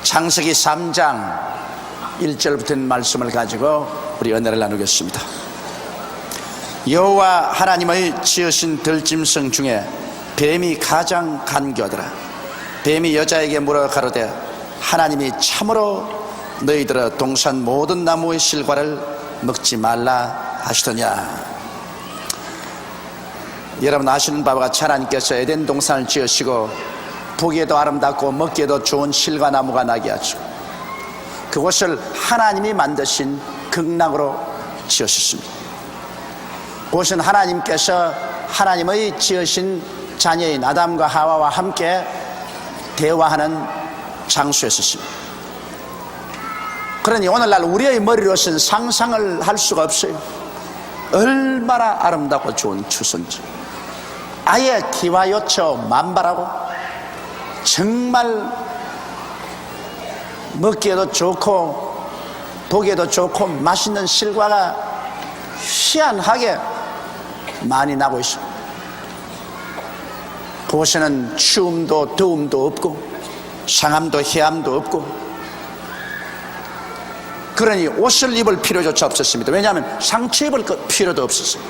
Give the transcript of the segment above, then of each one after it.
창세기 3장 1절부터 말씀을 가지고 우리 은혜를 나누겠습니다. 여호와 하나님의 지으신 들짐승 중에 뱀이 가장 간교하더라. 뱀이 여자에게 물어 가로되 하나님이 참으로 너희들의 동산 모든 나무의 실과를 먹지 말라 하시더냐. 여러분 아시는 바와 같이 하나님께서 에덴 동산을 지으시고 보기에도 아름답고 먹기에도 좋은 실과나무가 나게 하시고 그곳을 하나님이 만드신 극락으로 지으셨습니다. 그곳은 하나님께서 하나님의 지으신 자녀인 아담과 하와와 함께 대화하는 장소였습니다. 그러니 오늘날 우리의 머리로서는 상상을 할 수가 없어요. 얼마나 아름답고 좋은 추선지, 아예 기와요처 만발하고 정말 먹기에도 좋고 보기에도 좋고 맛있는 실과가 희한하게 많이 나고 있습니다. 그곳에는 추움도 더움도 없고 상함도 해함도 없고, 그러니 옷을 입을 필요조차 없었습니다. 왜냐하면 상처 입을 필요도 없었어요.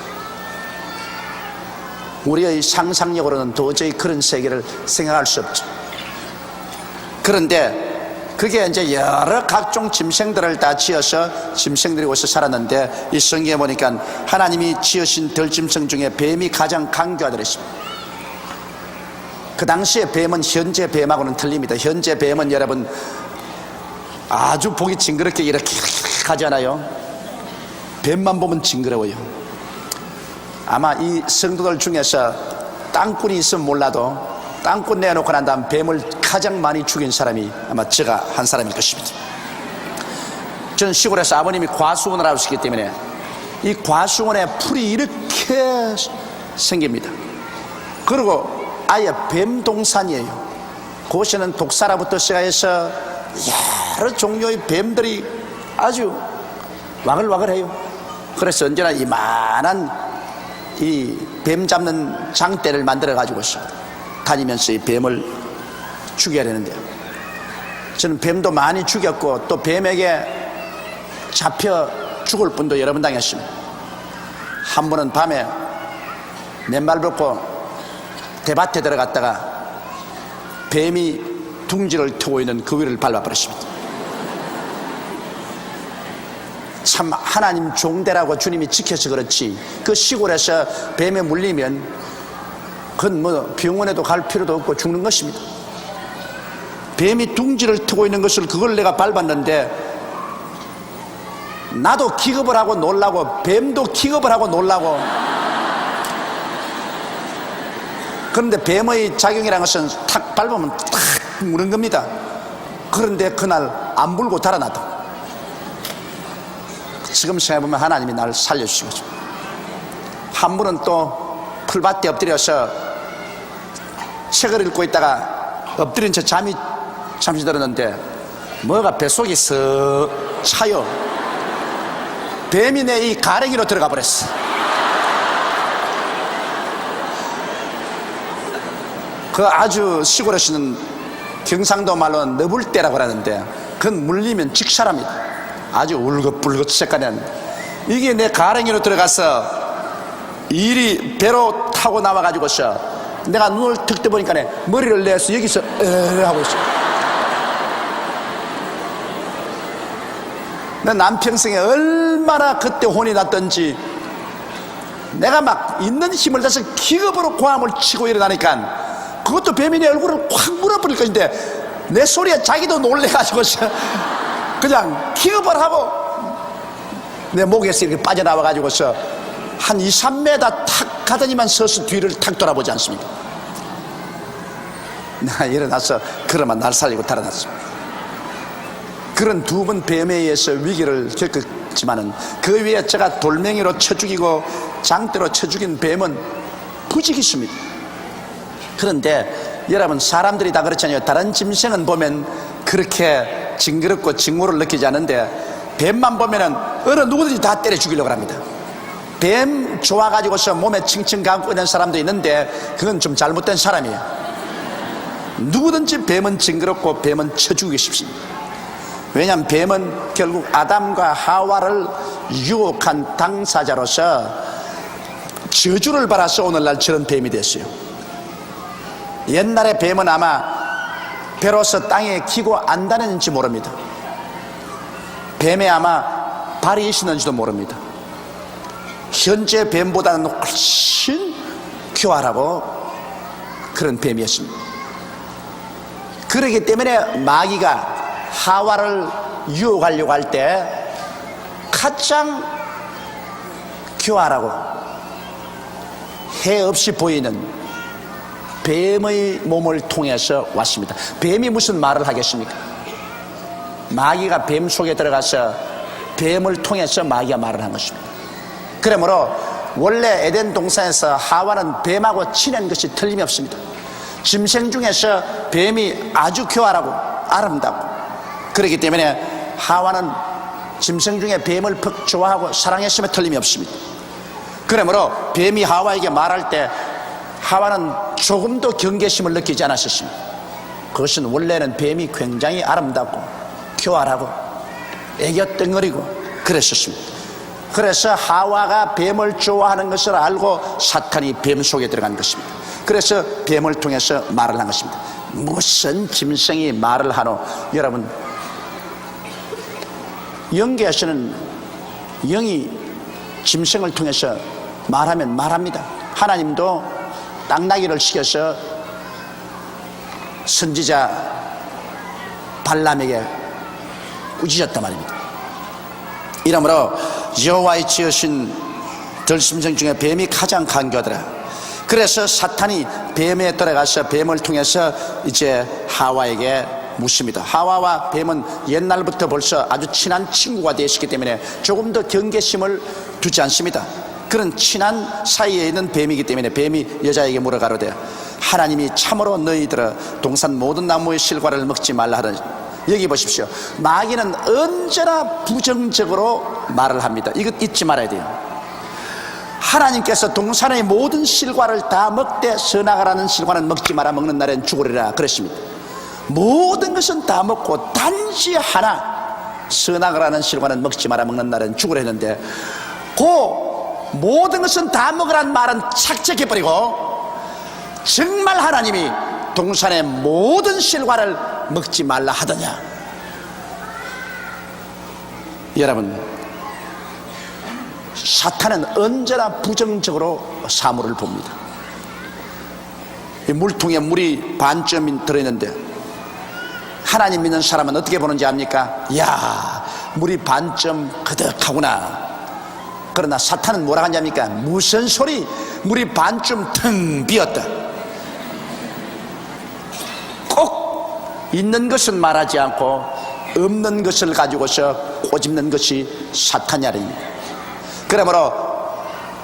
우리의 상상력으로는 도저히 그런 세계를 생각할 수 없죠. 그런데 그게 이제 여러 각종 짐승들을 다 지어서 짐승들이 곳에 살았는데, 이 성경에 보니까 하나님이 지으신 들짐승 중에 뱀이 가장 간교하더랬습니다. 그 당시에 뱀은 현재 뱀하고는 틀립니다. 현재 뱀은 여러분 아주 보기 징그럽게 이렇게 가잖아요. 뱀만 보면 징그러워요. 아마 이 성도들 중에서 땅꾼이 있으면 몰라도 땅꾼 내놓고 난 다음 뱀을 가장 많이 죽인 사람이 아마 제가 한 사람일 것입니다. 저는 시골에서 아버님이 과수원을 하시기 때문에 이 과수원에 풀이 이렇게 생깁니다. 그리고 아예 뱀동산이에요. 그곳에는 독사라부터 시작해서 여러 종류의 뱀들이 아주 와글와글해요. 그래서 언제나 이만한 이 뱀 잡는 장대를 만들어 가지고서 다니면서 이 뱀을 죽여야 되는데요. 저는 뱀도 많이 죽였고 또 뱀에게 잡혀 죽을 분도 여러 번 당했습니다. 한 번은 밤에 맨발 벗고 대밭에 들어갔다가 뱀이 둥지를 트고 있는 그 위를 밟아버렸습니다. 참 하나님 종대라고 주님이 지켜서 그렇지, 그 시골에서 뱀에 물리면 그건 뭐 병원에도 갈 필요도 없고 죽는 것입니다. 뱀이 둥지를 트고 있는 것을 그걸 내가 밟았는데 나도 기겁을 하고 놀라고 뱀도 기겁을 하고 놀라고. 그런데 뱀의 작용이라는 것은 탁 밟으면 탁 무는 겁니다. 그런데 그날 안 물고 달아나더라. 지금 생각해보면 하나님이 나를 살려주신 거죠. 한 분은 또 풀밭에 엎드려서 책을 읽고 있다가 엎드린 채 잠이 잠시 들었는데 뭐가 뱃속이 쓱 차요. 뱀이 내 이 가랭이로 들어가 버렸어. 그 아주 시골에서는 경상도 말로는 너불대라고 하는데 그건 물리면 직살합니다. 아주 울긋불긋 색깔이. 이게 내 가랭이로 들어가서 이리 배로 타고 나와가지고서 내가 눈을 득 떠보니까 머리를 내서 여기서 하고 있어. 내 남평생에 얼마나 그때 혼이 났던지, 내가 막 있는 힘을 다해서 기겁으로 고함을 치고 일어나니까 그것도 뱀이 내 얼굴을 확 물어버릴 것인데 내 소리에 자기도 놀래가지고서 그냥 기겁을 하고 내 목에서 이렇게 빠져나와가지고서 한 2, 3m 탁 가더니만 서서 뒤를 탁 돌아보지 않습니다. 내가 일어나서 그러면 날 살리고 달아났습니다. 그런 두 번 뱀에 의해서 위기를 겪었지만은 그 위에 제가 돌멩이로 쳐 죽이고 장대로 쳐 죽인 뱀은 부지기수입니다. 그런데 여러분 사람들이 다 그렇잖아요. 다른 짐승은 보면 그렇게 징그럽고 징후를 느끼지 않는데 뱀만 보면은 어느 누구든지 다 때려 죽이려고 합니다. 뱀 좋아가지고서 몸에 칭칭 감고 있는 사람도 있는데 그건 좀 잘못된 사람이에요. 누구든지 뱀은 징그럽고 뱀은 쳐 죽이고 싶습니다. 왜냐하면 뱀은 결국 아담과 하와를 유혹한 당사자로서 저주를 받아서 오늘날 저런 뱀이 됐어요. 옛날에 뱀은 아마 배로서 땅에 기고 안 다녔는지 모릅니다. 뱀에 아마 발이 있었는지도 모릅니다. 현재 뱀보다는 훨씬 교활하고 그런 뱀이었습니다. 그렇기 때문에 마귀가 하와를 유혹하려고 할 때 가장 교활하고 해 없이 보이는 뱀의 몸을 통해서 왔습니다. 뱀이 무슨 말을 하겠습니까? 마귀가 뱀 속에 들어가서 뱀을 통해서 마귀가 말을 한 것입니다. 그러므로 원래 에덴 동산에서 하와는 뱀하고 친한 것이 틀림없습니다. 짐승 중에서 뱀이 아주 교활하고 아름답고, 그렇기 때문에 하와는 짐승 중에 뱀을 퍽 좋아하고 사랑했음에 틀림이 없습니다. 그러므로 뱀이 하와에게 말할 때 하와는 조금도 경계심을 느끼지 않았었습니다. 그것은 원래는 뱀이 굉장히 아름답고 교활하고 애교덩어리고 그랬었습니다. 그래서 하와가 뱀을 좋아하는 것을 알고 사탄이 뱀 속에 들어간 것입니다. 그래서 뱀을 통해서 말을 한 것입니다. 무슨 짐승이 말을 하노? 여러분, 영계에서는 영이 짐승을 통해서 말하면 말합니다. 하나님도 땅나기를 시켜서 선지자 발람에게 꾸짖었단 말입니다. 이러므로 여호와의 지으신 들짐승 중에 뱀이 가장 간교하더라. 그래서 사탄이 뱀에 들어가서 뱀을 통해서 이제 하와에게 묻습니다. 하와와 뱀은 옛날부터 벌써 아주 친한 친구가 되었기 때문에 조금 더 경계심을 두지 않습니다. 그런 친한 사이에 있는 뱀이기 때문에 뱀이 여자에게 물어가로되 하나님이 참으로 너희들아 동산 모든 나무의 실과를 먹지 말라 하더니, 여기 보십시오. 마귀는 언제나 부정적으로 말을 합니다. 이거 잊지 말아야 돼요. 하나님께서 동산의 모든 실과를 다 먹되 선악을 실과는 먹지 마라, 먹는 날엔 죽으리라 그랬습니다. 모든 것은 다 먹고 단지 하나 선악을 하는 실과는 먹지 마라, 먹는 날엔 죽으라 했는데, 그 모든 것은 다 먹으라는 말은 착착해버리고 정말 하나님이 동산의 모든 실과를 먹지 말라 하더냐? 여러분, 사탄은 언제나 부정적으로 사물을 봅니다. 이 물통에 물이 반쯤 들어있는데 하나님 믿는 사람은 어떻게 보는지 압니까? 야, 물이 반쯤 그득하구나. 그러나 사탄은 뭐라 하냐니까? 무슨 소리? 물이 반쯤 텅 비었다. 꼭 있는 것은 말하지 않고 없는 것을 가지고서 꼬집는 것이 사탄이랍니다. 그러므로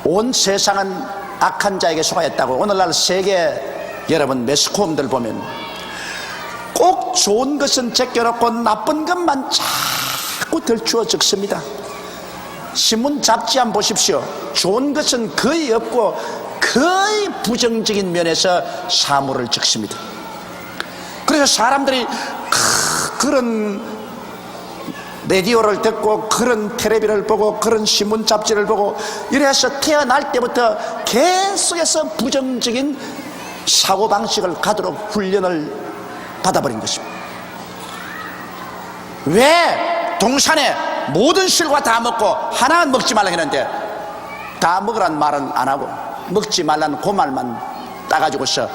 온 세상은 악한 자에게 속하였다고 오늘날 세계 여러분 매스컴들 보면 꼭 좋은 것은 제껴놓고 나쁜 것만 자꾸 덜추어 적습니다. 신문 잡지 한번 보십시오. 좋은 것은 거의 없고 거의 부정적인 면에서 사물을 적습니다. 그래서 사람들이 그런 라디오를 듣고 그런 텔레비를 보고 그런 신문 잡지를 보고 이래서 태어날 때부터 계속해서 부정적인 사고방식을 가도록 훈련을 받아버린 것입니다. 왜 동산에 모든 실과 다 먹고 하나는 먹지 말라 했는데 다 먹으란 말은 안 하고 먹지 말라는 그 말만 따가지고서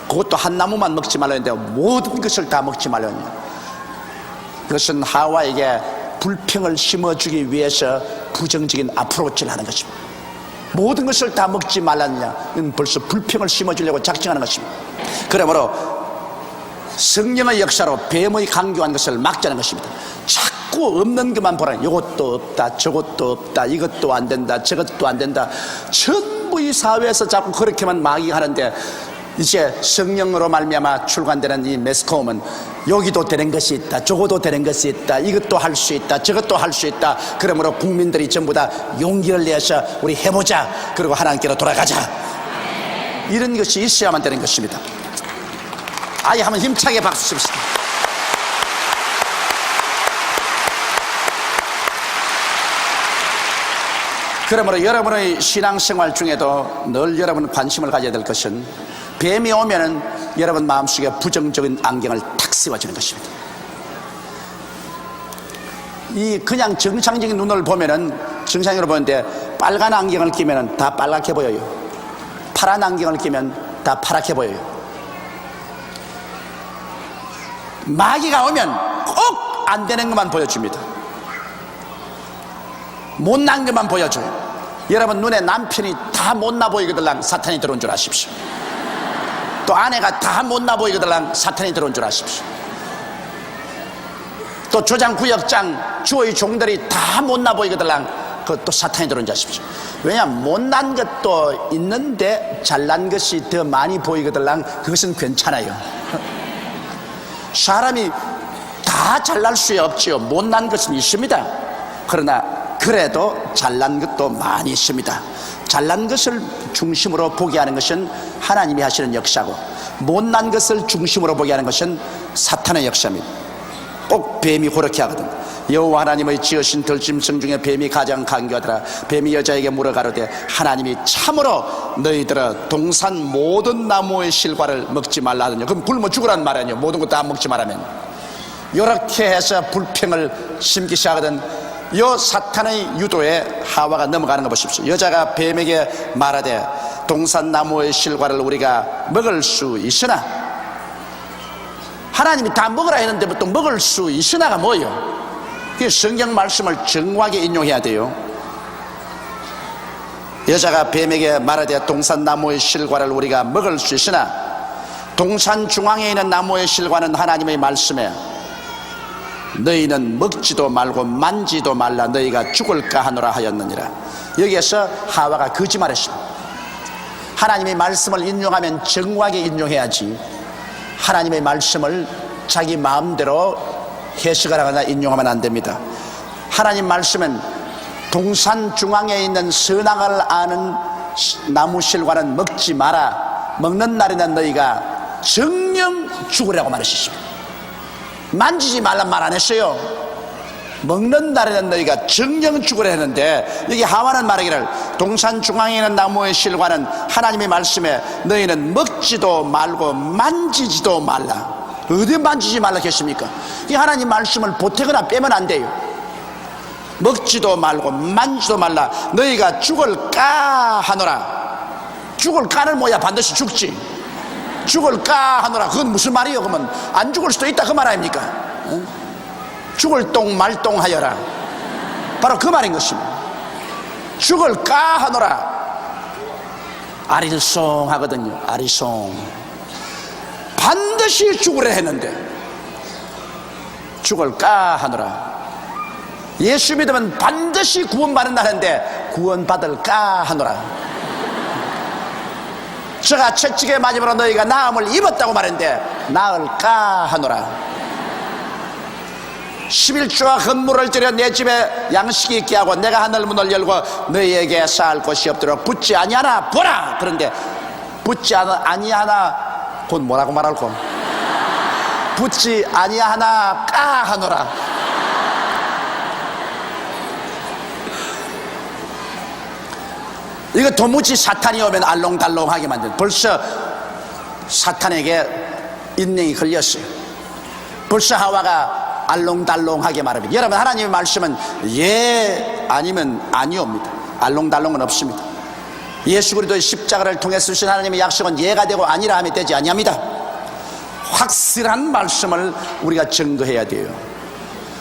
그것도 한 나무만 먹지 말라 했는데 모든 것을 다 먹지 말라 했냐? 그것은 하와에게 불평을 심어주기 위해서 부정적인 어프로치를 하는 것입니다. 모든 것을 다 먹지 말랐냐? 이건 벌써 불평을 심어주려고 작정하는 것입니다. 그러므로 성령의 역사로 뱀의 강교한 것을 막자는 것입니다. 자꾸 없는 것만 보라. 이것도 없다, 저것도 없다, 이것도 안 된다, 저것도 안 된다. 전부 이 사회에서 자꾸 그렇게만 마귀가 하는데 이제 성령으로 말미암아 출간되는 이 매스컴은 여기도 되는 것이 있다, 저것도 되는 것이 있다, 이것도 할 수 있다, 저것도 할 수 있다. 그러므로 국민들이 전부 다 용기를 내서 우리 해보자, 그리고 하나님께로 돌아가자, 이런 것이 있어야만 되는 것입니다. 아예 한번 힘차게 박수 칩시다. 그러므로 여러분의 신앙생활 중에도 늘 여러분 관심을 가져야 될 것은 뱀이 오면은 여러분 마음속에 부정적인 안경을 탁 씌워주는 것입니다. 이 그냥 정상적인 눈을 보면은 정상적으로 보는데 빨간 안경을 끼면은 다 빨갛게 보여요. 파란 안경을 끼면 다 파랗게 보여요. 마귀가 오면 꼭 안 되는 것만 보여줍니다. 못난 것만 보여줘요. 여러분 눈에 남편이 다 못나 보이거들랑 사탄이 들어온 줄 아십시오. 또 아내가 다 못나 보이거들랑 사탄이 들어온 줄 아십시오. 또 조장구역장 주의 종들이 다 못나 보이거들랑 그것도 사탄이 들어온 줄 아십시오. 왜냐하면 못난 것도 있는데 잘난 것이 더 많이 보이거들랑 그것은 괜찮아요. 사람이 다 잘날 수 없지요. 못난 것은 있습니다. 그러나 그래도 잘난 것도 많이 있습니다. 잘난 것을 중심으로 보게 하는 것은 하나님이 하시는 역사고, 못난 것을 중심으로 보게 하는 것은 사탄의 역사입니다. 꼭 뱀이 그렇게 하거든. 여호와 하나님의 지으신 들짐승 중에 뱀이 가장 강교하더라. 뱀이 여자에게 물어가로되 하나님이 참으로 너희들아 동산 모든 나무의 실과를 먹지 말라 하더냐. 그럼 굶어 죽으란 말 아니에요. 모든 것 다 먹지 말라면. 이렇게 해서 불평을 심기 시작하거든. 요 사탄의 유도에 하와가 넘어가는 거 보십시오. 여자가 뱀에게 말하되 동산 나무의 실과를 우리가 먹을 수 있으나, 하나님이 다 먹으라 했는데 보통 먹을 수 있으나가 뭐예요? 그 성경 말씀을 정확하게 인용해야 돼요. 여자가 뱀에게 말하되 동산 나무의 실과를 우리가 먹을 수 있으나 동산 중앙에 있는 나무의 실과는 하나님의 말씀에 너희는 먹지도 말고 만지도 말라 너희가 죽을까 하노라 하였느니라. 여기에서 하와가 거짓말했습니다. 하나님의 말씀을 인용하면 정확하게 인용해야지, 하나님의 말씀을 자기 마음대로 해석을 하거나 인용하면 안 됩니다. 하나님 말씀은 동산 중앙에 있는 선악을 아는 나무 실과는 먹지 마라. 먹는 날에는 너희가 정령 죽으라고 말하셨습니다. 만지지 말란 말 안 했어요. 먹는 날에는 너희가 정령 죽으라 했는데, 여기 하와는 말하기를 동산 중앙에 있는 나무의 실과는 하나님의 말씀에 너희는 먹지도 말고 만지지도 말라. 어디 만지지 말라 했습니까? 이 하나님 말씀을 보태거나 빼면 안 돼요. 먹지도 말고 만지도 말라 너희가 죽을까 하노라. 죽을까는 뭐야? 반드시 죽지. 죽을까 하노라. 그건 무슨 말이에요? 그러면 안 죽을 수도 있다 그 말 아닙니까? 죽을 똥 말똥 하여라. 바로 그 말인 것입니다. 죽을까 하노라. 아리송 하거든요. 아리송. 반드시 죽으려 했는데 죽을까 하노라. 예수 믿으면 반드시 구원받는 날인데 구원받을까 하노라. 저가 채찍에 맞으므로 너희가 나음을 입었다고 말했는데 나을까 하노라. 11조와 헌물을 들여 내 집에 양식이 있게 하고 내가 하늘 문을 열고 너희에게 쌓을 곳이 없도록 붙지 아니하나 보라. 그런데 붙지 아니하나 곧 뭐라고 말할까? 붙지 아니하나 까 하노라. 이거 도무지 사탄이 오면 알롱달롱하게 만든, 벌써 사탄에게 인명이 걸렸어요. 벌써 하와가 알롱달롱하게 말합니다. 여러분, 하나님의 말씀은 예 아니면 아니옵니다. 알롱달롱은 없습니다. 예수 그리스도의 십자가를 통해 쓰신 하나님의 약속은 예가 되고 아니라 하면 되지 아니합니다. 확실한 말씀을 우리가 증거해야 돼요.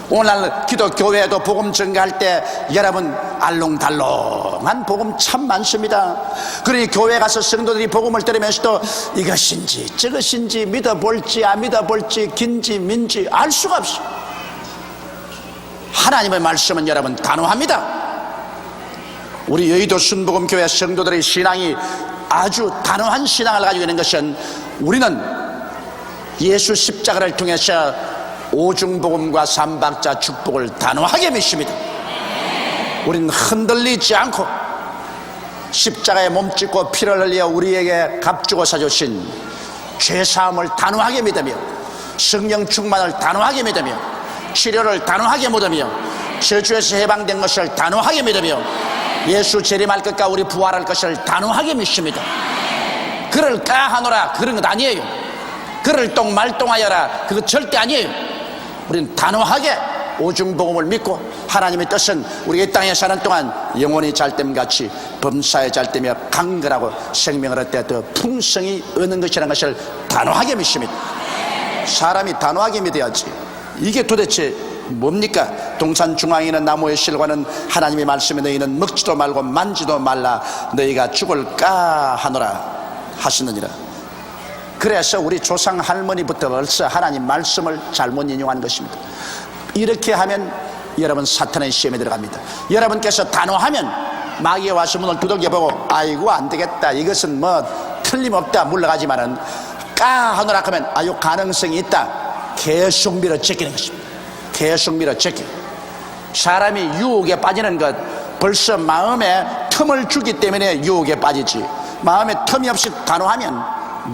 오늘날 기독교회에도 복음 증거할 때 여러분 알롱달롱한 복음 참 많습니다. 그러니 교회 가서 성도들이 복음을 들으면서도 이것인지 저것인지 믿어볼지 안 믿어볼지 긴지 민지 알 수가 없어. 하나님의 말씀은 여러분 단호합니다. 우리 여의도 순복음교회 성도들의 신앙이 아주 단호한 신앙을 가지고 있는 것은, 우리는 예수 십자가를 통해서 오중복음과 삼박자 축복을 단호하게 믿습니다. 우리는 흔들리지 않고 십자가에 몸짓고 피를 흘려 우리에게 값주고 사주신 죄사함을 단호하게 믿으며 성령 충만을 단호하게 믿으며 치료를 단호하게 믿으며 저주에서 해방된 것을 단호하게 믿으며 예수 재림할 것과 우리 부활할 것을 단호하게 믿습니다. 그를 까하노라 그런 것 아니에요. 그를 똥말똥하여라 그거 절대 아니에요. 우리는 단호하게 오중복음을 믿고 하나님의 뜻은 우리가 이 땅에 사는 동안 영혼이 잘됨같이 범사에 잘되며 강건하고 생명을 얻되 더 풍성히 얻는 것이라는 것을 단호하게 믿습니다. 사람이 단호하게 믿어야지. 이게 도대체 뭡니까? 동산 중앙에 있는 나무의 실과는 하나님의 말씀에 너희는 먹지도 말고 만지도 말라 너희가 죽을까 하노라 하시느니라. 그래서 우리 조상 할머니부터 벌써 하나님 말씀을 잘못 인용한 것입니다. 이렇게 하면 여러분 사탄의 시험에 들어갑니다. 여러분께서 단호하면 마귀가 와서 문을 두들겨보고 아이고 안되겠다 이것은 뭐 틀림없다 물러가지만은 까하노라 하면 아유 가능성이 있다 계속 밀어제끼는 것입니다. 계속 밀어제끼. 사람이 유혹에 빠지는 것 벌써 마음에 틈을 주기 때문에 유혹에 빠지지 마음에 틈이 없이 단호하면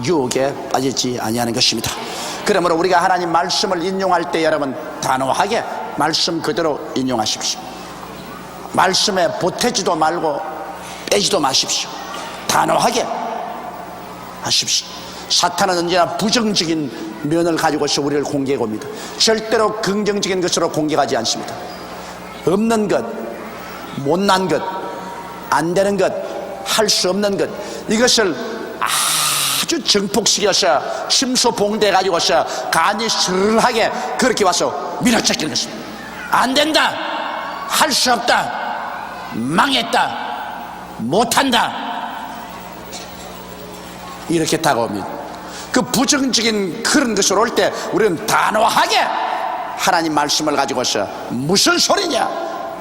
유혹에 빠지지 아니하는 것입니다. 그러므로 우리가 하나님 말씀을 인용할 때 여러분 단호하게 말씀 그대로 인용하십시오. 말씀에 보태지도 말고 빼지도 마십시오. 단호하게 하십시오. 사탄은 언제나 부정적인 면을 가지고서 우리를 공격해 옵니다. 절대로 긍정적인 것으로 공격하지 않습니다. 없는 것, 못난 것, 안 되는 것, 할 수 없는 것 이것을 아주 정폭시켜서 심소봉대 가지고서 간이 슬하게 그렇게 와서 밀어제끼는 것입니다. 안 된다, 할 수 없다, 망했다, 못한다 이렇게 다가옵니다. 그 부정적인 그런 것으로 올 때 우리는 단호하게 하나님 말씀을 가지고서 무슨 소리냐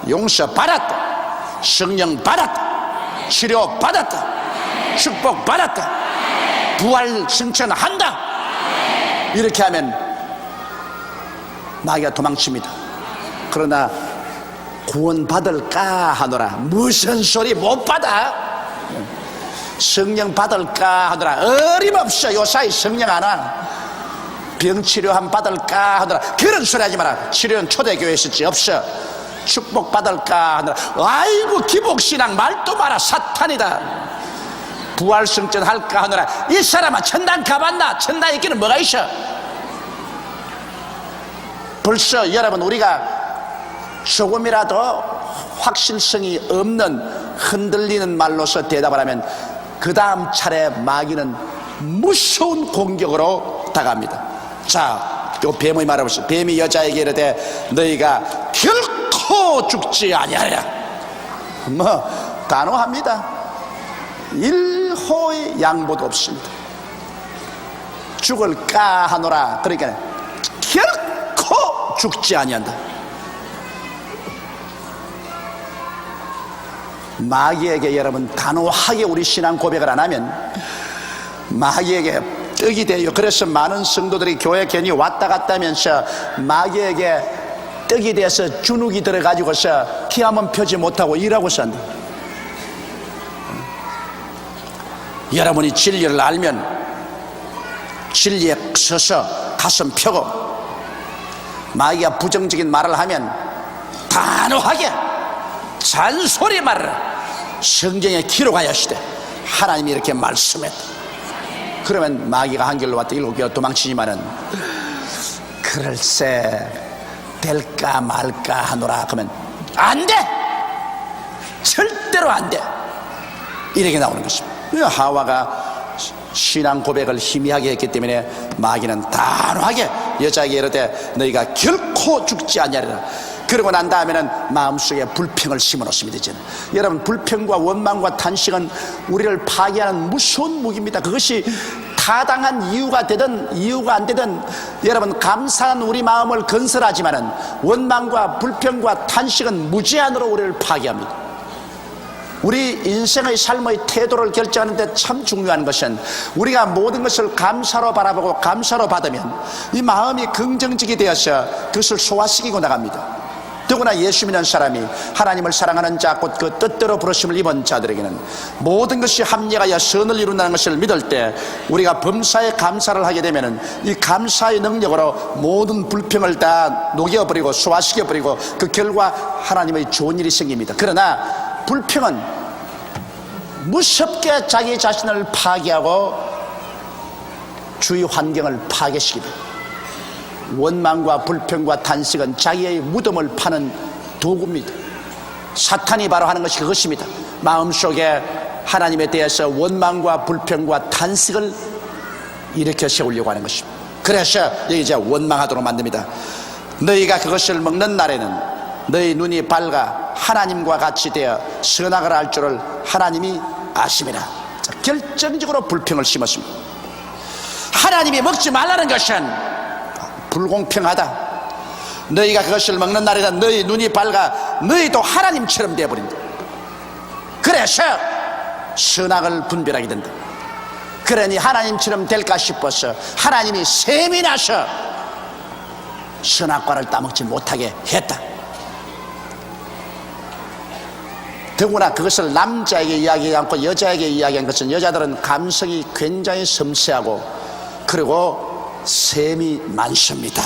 용서 받았다, 성령 받았다, 치료 받았다, 축복 받았다, 부활 승천한다 이렇게 하면 마귀가 도망칩니다. 그러나 구원받을까 하노라 무슨 소리 못 받아 성령 받을까 하더라 어림없어 요사이 성령 안 와 병치료 한 받을까 하더라 그런 소리 하지 마라. 치료는 초대교회에 있었지 없어. 축복 받을까 하더라 아이고 기복신앙 말도 마라 사탄이다. 부활승천 할까 하노라 이 사람아 천당 가봤나? 천당에 있기는 뭐가 있어? 벌써 여러분 우리가 조금이라도 확실성이 없는 흔들리는 말로서 대답을 하면 그 다음 차례 마귀는 무서운 공격으로 다가갑니다. 자, 요 뱀의 말을 보시오. 뱀이 여자에게 이르되 너희가 결코 죽지 아니하리라. 뭐 단호합니다. 일호의 양보도 없습니다. 죽을까 하노라 그러니까 결코 죽지 아니한다. 마귀에게 여러분 단호하게 우리 신앙 고백을 안 하면 마귀에게 떡이 돼요. 그래서 많은 성도들이 교회 괜히 왔다 갔다 하면서 마귀에게 떡이 돼서 주눅이 들어가지고서 피 한번 펴지 못하고 일하고 산다. 여러분이 진리를 알면 진리에 서서 가슴 펴고 마귀가 부정적인 말을 하면 단호하게 잔소리 말을 성경에 기록하였으되 하나님이 이렇게 말씀했다. 그러면 마귀가 한 길로 왔다 일곱 개로 도망치지만은 글쎄 될까 말까 하노라 그러면 안 돼! 절대로 안 돼! 이렇게 나오는 것입니다. 하와가 신앙 고백을 희미하게 했기 때문에 마귀는 단호하게 여자에게 이르되 너희가 결코 죽지 아니하리라. 그러고 난 다음에는 마음속에 불평을 심어놓습니다. 이제는 여러분 불평과 원망과 탄식은 우리를 파괴하는 무서운 무기입니다. 그것이 타당한 이유가 되든 이유가 안 되든 여러분 감사한 우리 마음을 건설하지만은 원망과 불평과 탄식은 무제한으로 우리를 파괴합니다. 우리 인생의 삶의 태도를 결정하는데 참 중요한 것은 우리가 모든 것을 감사로 바라보고 감사로 받으면 이 마음이 긍정적이 되어서 그것을 소화시키고 나갑니다. 더구나 예수 믿는 사람이 하나님을 사랑하는 자 곧 그 뜻대로 부르심을 입은 자들에게는 모든 것이 합력하여 선을 이룬다는 것을 믿을 때 우리가 범사에 감사를 하게 되면 이 감사의 능력으로 모든 불평을 다 녹여버리고 소화시켜버리고 그 결과 하나님의 좋은 일이 생깁니다. 그러나 불평은 무섭게 자기 자신을 파괴하고 주위 환경을 파괴시킵니다. 원망과 불평과 탄식은 자기의 무덤을 파는 도구입니다. 사탄이 바로 하는 것이 그것입니다. 마음속에 하나님에 대해서 원망과 불평과 탄식을 일으켜 세우려고 하는 것입니다. 그래서 여기 이제 원망하도록 만듭니다. 너희가 그것을 먹는 날에는 너희 눈이 밝아 하나님과 같이 되어 선악을 알 줄을 하나님이 아심이라. 자, 결정적으로 불평을 심었습니다. 하나님이 먹지 말라는 것은 불공평하다. 너희가 그것을 먹는 날에는 너희 눈이 밝아 너희도 하나님처럼 되어버린다. 그래서 선악을 분별하게 된다. 그러니 하나님처럼 될까 싶어서 하나님이 셈이 나서 선악과를 따먹지 못하게 했다. 더구나 그것을 남자에게 이야기하지 않고 여자에게 이야기한 것은 여자들은 감성이 굉장히 섬세하고 그리고 셈이 많습니다.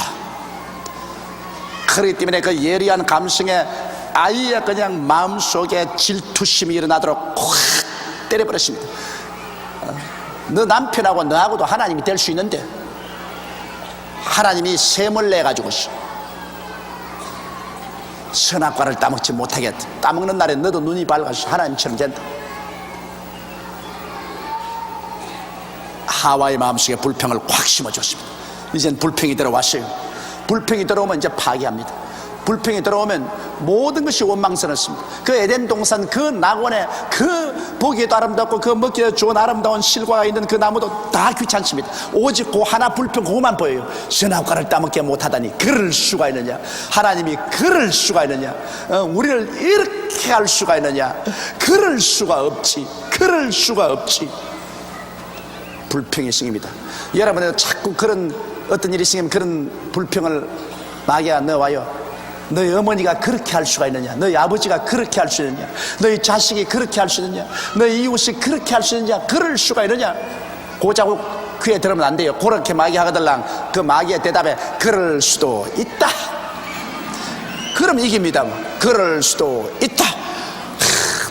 그렇기 때문에 그 예리한 감성에 아이의 그냥 마음속에 질투심이 일어나도록 확 때려버렸습니다. 너 남편하고 너하고도 하나님이 될 수 있는데 하나님이 셈을 내가지고 선악과를 따먹지 못하게 했다. 따먹는 날에 너도 눈이 밝아서 하나님처럼 된다. 하와의 마음속에 불평을 확 심어줬습니다. 이젠 불평이 들어왔어요. 불평이 들어오면 이제 파괴합니다. 불평이 들어오면 모든 것이 원망스럽습니다. 그 에덴 동산 그 낙원에 그 보기에도 아름답고 그 먹기에 좋은 아름다운 실과가 있는 그 나무도 다 귀찮습니다. 오직 그 하나 불평 그것만 보여요. 선악과를 따먹게 못하다니 그럴 수가 있느냐. 하나님이 그럴 수가 있느냐. 우리를 이렇게 할 수가 있느냐. 그럴 수가 없지. 그럴 수가 없지. 불평이 생깁니다. 여러분은 자꾸 그런 어떤 일이 생기면 그런 불평을 마귀가 넣어와요. 너희 어머니가 그렇게 할 수가 있느냐. 너희 아버지가 그렇게 할 수 있느냐. 너희 자식이 그렇게 할 수 있느냐. 너희 이웃이 그렇게 할 수 있느냐. 그럴 수가 있느냐. 고자고 귀에 들으면 안 돼요. 그렇게 마귀하거들랑 그 마귀의 대답에 그럴 수도 있다. 그럼 이깁니다. 그럴 수도 있다.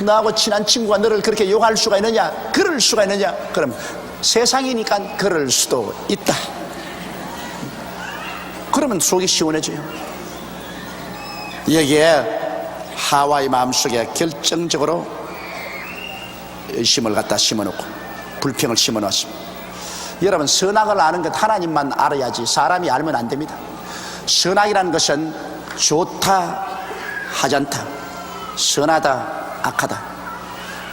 너하고 친한 친구가 너를 그렇게 욕할 수가 있느냐. 그럴 수가 있느냐. 그럼 세상이니까 그럴 수도 있다. 그러면 속이 시원해져요. 여기에 하와의 마음속에 결정적으로 의심을 갖다 심어놓고 불평을 심어놓았습니다. 여러분, 선악을 아는 것 하나님만 알아야지 사람이 알면 안 됩니다. 선악이라는 것은 좋다 하지 않다, 선하다 악하다,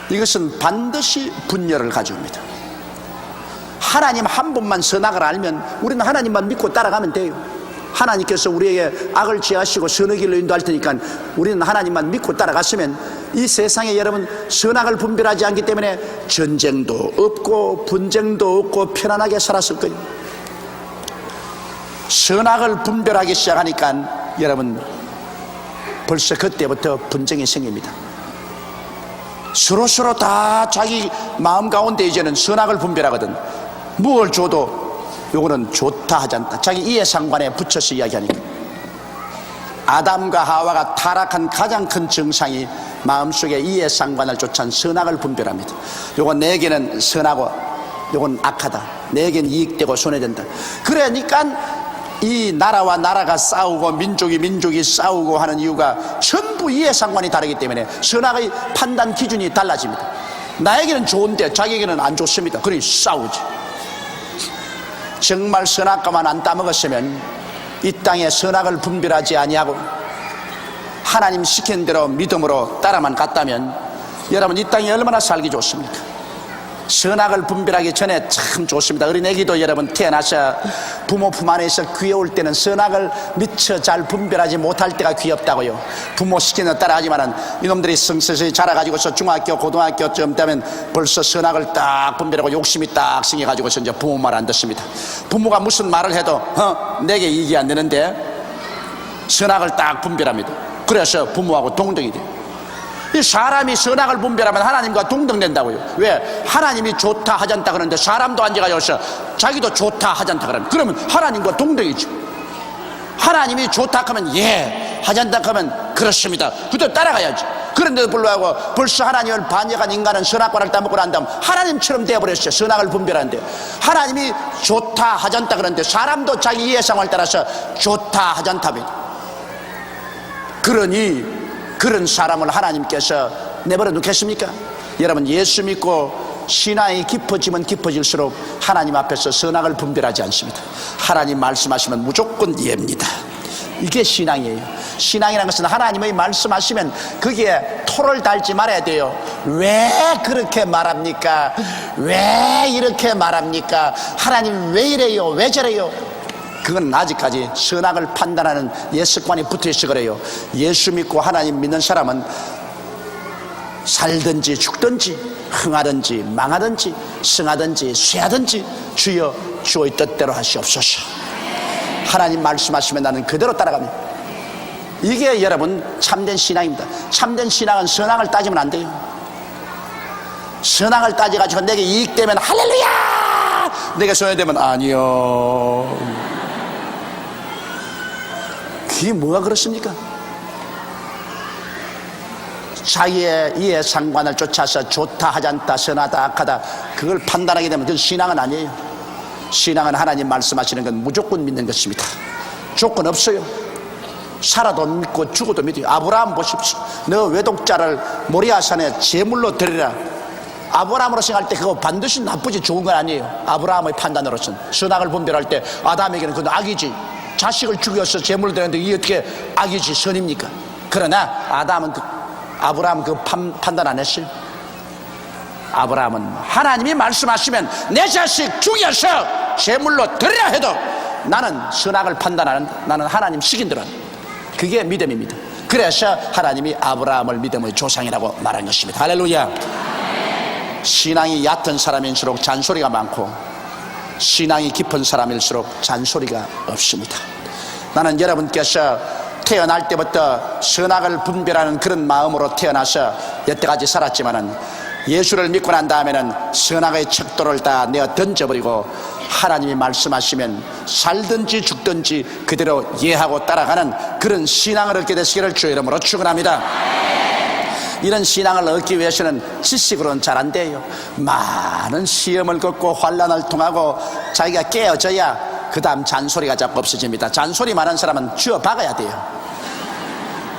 이것은 반드시 분열을 가져옵니다. 하나님 한 분만 선악을 알면 우리는 하나님만 믿고 따라가면 돼요. 하나님께서 우리에게 악을 지하시고 선의 길로 인도할 테니까 우리는 하나님만 믿고 따라갔으면 이 세상에 여러분 선악을 분별하지 않기 때문에 전쟁도 없고 분쟁도 없고 편안하게 살았을 거예요. 선악을 분별하기 시작하니까 여러분 벌써 그때부터 분쟁이 생깁니다. 서로 다 자기 마음 가운데 이제는 선악을 분별하거든. 뭘 줘도 요거는 좋다 하지 않다. 자기 이해상관에 붙여서 이야기하니까. 아담과 하와가 타락한 가장 큰 증상이 마음속에 이해상관을 쫓아 선악을 분별합니다. 요건 내게는 선하고 요건 악하다, 내게는 이익되고 손해된다. 그러니까 이 나라와 나라가 싸우고 민족이 싸우고 하는 이유가 전부 이해상관이 다르기 때문에 선악의 판단 기준이 달라집니다. 나에게는 좋은데 자기에게는 안 좋습니다. 그러니 싸우지. 정말 선악과만 안 따먹었으면 이 땅에 선악을 분별하지 아니하고 하나님 시킨 대로 믿음으로 따라만 갔다면 여러분 이 땅이 얼마나 살기 좋습니까? 선악을 분별하기 전에 참 좋습니다. 어린애기도 여러분 태어나서 부모 품 안에서 귀여울 때는 선악을 미처 잘 분별하지 못할 때가 귀엽다고요. 부모 시키는 따라하지만은 이놈들이 성서서히 자라가지고서 중학교 고등학교쯤 되면 벌써 선악을 딱 분별하고 욕심이 딱 생겨가지고서 이제 부모 말 안 듣습니다. 부모가 무슨 말을 해도 내게 이익이 안 되는데 선악을 딱 분별합니다. 그래서 부모하고 동등이 돼요. 이 사람이 선악을 분별하면 하나님과 동등된다고요. 왜? 하나님이 좋다 하지 않다 그러는데 사람도 앉아가지고 자기도 좋다 하지 않다 그러면, 하나님과 동등이죠. 하나님이 좋다 하면 예, 하지 않다 하면 그렇습니다. 그대로 따라가야지. 그런데도 불구하고 벌써 하나님을 반역한 인간은 선악과를 따먹고 난 다음 하나님처럼 되어버렸어요. 선악을 분별하는데 하나님이 좋다 하지 않다 그러는데 사람도 자기 예상을 따라서 좋다 하지 않다면, 그러니 그런 사람을 하나님께서 내버려 두겠습니까? 여러분, 예수 믿고 신앙이 깊어지면 깊어질수록 하나님 앞에서 선악을 분별하지 않습니다. 하나님 말씀하시면 무조건 예입니다. 이게 신앙이에요. 신앙이라는 것은 하나님의 말씀하시면 거기에 토를 달지 말아야 돼요. 왜 그렇게 말합니까? 왜 이렇게 말합니까? 하나님 왜 이래요? 왜 저래요? 그건 아직까지 선악을 판단하는 옛 습관이 붙어있어 그래요. 예수 믿고 하나님 믿는 사람은 살든지 죽든지 흥하든지 망하든지 승하든지 쇠하든지 주여 주의 뜻대로 하시옵소서. 하나님 말씀하시면 나는 그대로 따라갑니다. 이게 여러분 참된 신앙입니다. 참된 신앙은 선악을 따지면 안 돼요. 선악을 따져가지고 내게 이익되면 할렐루야, 내게 손해되면 아니요. 그게 뭐가 그렇습니까? 자기의 이해상관을 쫓아서 좋다 하지 않다, 선하다 악하다 그걸 판단하게 되면 그건 신앙은 아니에요. 신앙은 하나님 말씀하시는 건 무조건 믿는 것입니다. 조건 없어요. 살아도 믿고 죽어도 믿어요. 아브라함 보십시오. 너 외독자를 모리아산에 제물로 드리라. 아브라함으로 생각할 때 그거 반드시 나쁘지 좋은 건 아니에요. 아브라함의 판단으로서는 선악을 분별할 때 아담에게는 그건 악이지. 자식을 죽여서 제물을 드렸는데 이게 어떻게 악이지 선입니까? 그러나 아브라함은 그 판단 안 했어요. 아브라함은 하나님이 말씀하시면 내 자식 죽여서 제물로 드리라 해도 나는 선악을 판단하는다. 나는 하나님 시킨대로 한다. 그게 믿음입니다. 그래서 하나님이 아브라함을 믿음의 조상이라고 말한 것입니다. 할렐루야. 신앙이 얕은 사람일수록 잔소리가 많고 신앙이 깊은 사람일수록 잔소리가 없습니다. 나는 여러분께서 태어날 때부터 선악을 분별하는 그런 마음으로 태어나서 여태까지 살았지만은 예수를 믿고 난 다음에는 선악의 척도를 다 내어 던져버리고 하나님이 말씀하시면 살든지 죽든지 그대로 이해하고 따라가는 그런 신앙을 얻게 되시기를 주의 이름으로 축원합니다. 이런 신앙을 얻기 위해서는 지식으로는 잘 안 돼요. 많은 시험을 겪고 환난을 통하고 자기가 깨어져야 그 다음 잔소리가 자꾸 없어집니다. 잔소리 많은 사람은 쥐어 박아야 돼요.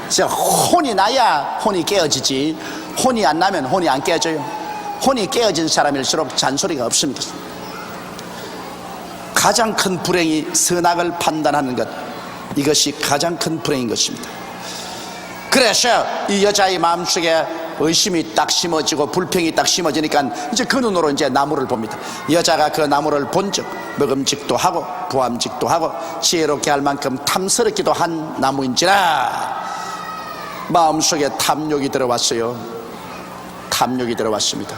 그래서 혼이 나야 혼이 깨어지지, 혼이 안 나면 혼이 안 깨어져요. 혼이 깨어진 사람일수록 잔소리가 없습니다. 가장 큰 불행이 선악을 판단하는 것, 이것이 가장 큰 불행인 것입니다. 그래서 이 여자의 마음속에 의심이 딱 심어지고 불평이 딱 심어지니까 이제 그 눈으로 이제 나무를 봅니다. 여자가 그 나무를 본즉 먹음직도 하고 부함직도 하고 지혜롭게 할 만큼 탐스럽기도 한 나무인지라 마음속에 탐욕이 들어왔어요. 탐욕이 들어왔습니다.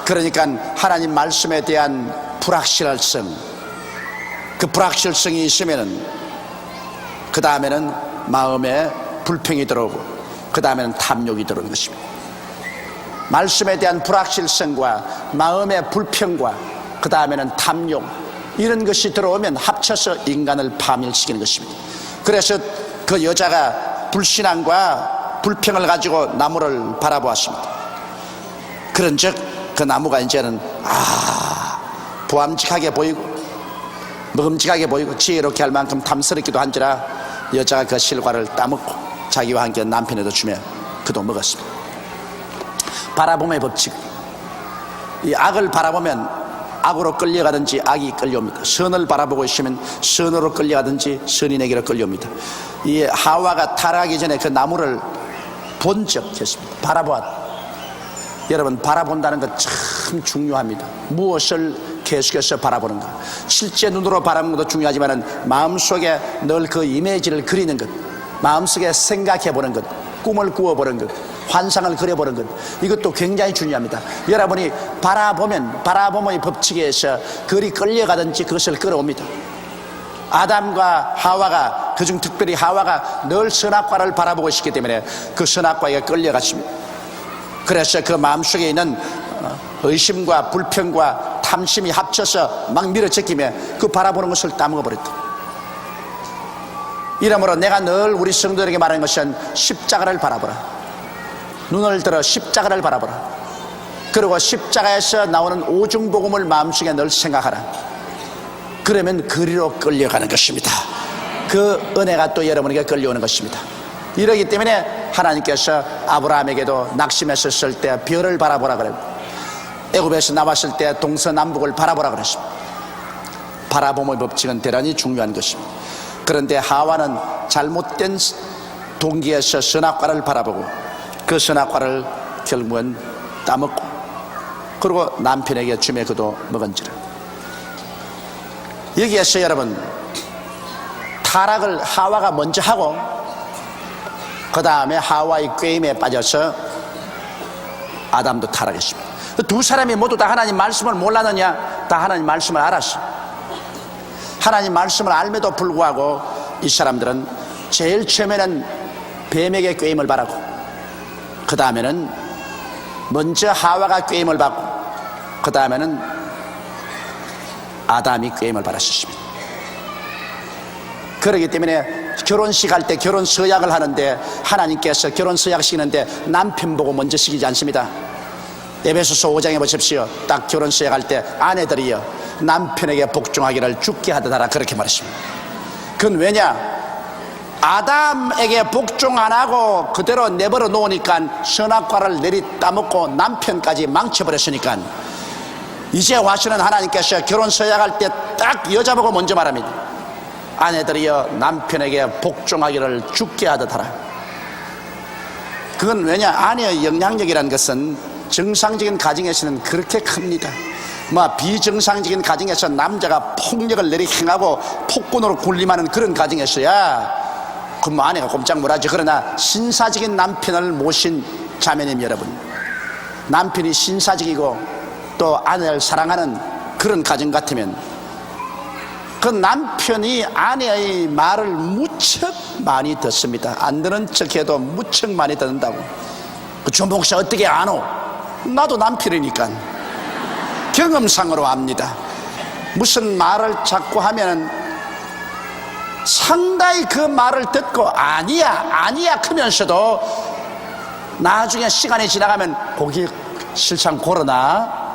그러니까 하나님 말씀에 대한 불확실성, 그 불확실성이 있으면은 그 다음에는 마음에 불평이 들어오고 그 다음에는 탐욕이 들어오는 것입니다. 말씀에 대한 불확실성과 마음의 불평과 그 다음에는 탐욕, 이런 것이 들어오면 합쳐서 인간을 파멸시키는 것입니다. 그래서 그 여자가 불신앙과 불평을 가지고 나무를 바라보았습니다. 그런즉 그 나무가 이제는 부함직하게 보이고 먹음직하게 보이고 지혜롭게 할 만큼 탐스럽기도 한지라 여자가 그 실과를 따먹고 자기와 함께 남편에도 주며 그도 먹었습니다. 바라봄의 법칙, 이 악을 바라보면 악으로 끌려가든지 악이 끌려옵니다. 선을 바라보고 있으면 선으로 끌려가든지 선이 내게로 끌려옵니다. 이 하와가 타락하기 전에 그 나무를 본 적 했습니다. 바라보았다. 여러분, 바라본다는 것 참 중요합니다. 무엇을 계속해서 바라보는가. 실제 눈으로 바라보는 것도 중요하지만 마음속에 늘 그 이미지를 그리는 것, 마음속에 생각해보는 것, 꿈을 꾸어보는 것, 환상을 그려보는 것, 이것도 굉장히 중요합니다. 여러분이 바라봄의 법칙에 의해서 그리 끌려가든지 그것을 끌어옵니다. 아담과 하와가 그중 특별히 하와가 늘 선악과를 바라보고 있었기 때문에 그 선악과에 끌려갔습니다. 그래서 그 마음속에 있는 의심과 불평과 탐심이 합쳐서 막 밀어제끼며 그 바라보는 것을 따먹어버렸다. 이러므로 내가 늘 우리 성도들에게 말하는 것은 십자가를 바라보라. 눈을 들어 십자가를 바라보라. 그리고 십자가에서 나오는 오중복음을 마음속에 늘 생각하라. 그러면 그리로 끌려가는 것입니다. 그 은혜가 또 여러분에게 끌려오는 것입니다. 이러기 때문에 하나님께서 아브라함에게도 낙심했었을 때 별을 바라보라 그랬고, 애굽에서 나왔을 때 동서남북을 바라보라 그랬습니다. 바라봄의 법칙은 대단히 중요한 것입니다. 그런데 하와는 잘못된 동기에서 선악과를 바라보고 그 선악과를 결국은 따먹고, 그리고 남편에게 주매 그도 먹은지라. 여기에서 여러분, 타락을 하와가 먼저 하고 그 다음에 하와의 꾀임에 빠져서 아담도 타락했습니다. 두 사람이 모두 다 하나님 말씀을 몰랐느냐? 다 하나님 말씀을 알았어. 하나님 말씀을 알면도 불구하고 이 사람들은 제일 처음에는 뱀에게 꾀임을 바라고, 그 다음에는 먼저 하와가 꾀임을 받고, 그 다음에는 아담이 꾀임을 받았습니다. 그렇기 때문에 결혼식 할 때 결혼 서약을 하는데 하나님께서 결혼 서약 시키는데 남편 보고 먼저 시키지 않습니다. 에베소서 5장에 보십시오. 딱 결혼 서약 할 때 아내들이여 남편에게 복종하기를 주께 하더라 그렇게 말했습니다. 그건 왜냐? 아담에게 복종 안 하고 그대로 내버려 놓으니까 선악과를 내리 따먹고 남편까지 망쳐버렸으니까 이제 와서는 하나님께서 결혼 서약할 때 딱 여자 보고 먼저 말합니다. 아내들이여 남편에게 복종하기를 주께 하듯 하라. 그건 왜냐? 아내의 영향력이라는 것은 정상적인 가정에서는 그렇게 큽니다. 비정상적인 가정에서 남자가 폭력을 내리 행하고 폭군으로 군림하는 그런 가정에서야 그럼 아내가 꼼짝 못하죠. 그러나 신사적인 남편을 모신 자매님 여러분, 남편이 신사적이고 또 아내를 사랑하는 그런 가정 같으면 그 남편이 아내의 말을 무척 많이 듣습니다. 안 듣는 척해도 무척 많이 듣는다고. 그 조목사 어떻게 안 오? 나도 남편이니까 경험상으로 압니다. 무슨 말을 자꾸 하면 상당히 그 말을 듣고 아니야 크면서도 나중에 시간이 지나가면 거기 실상 고르나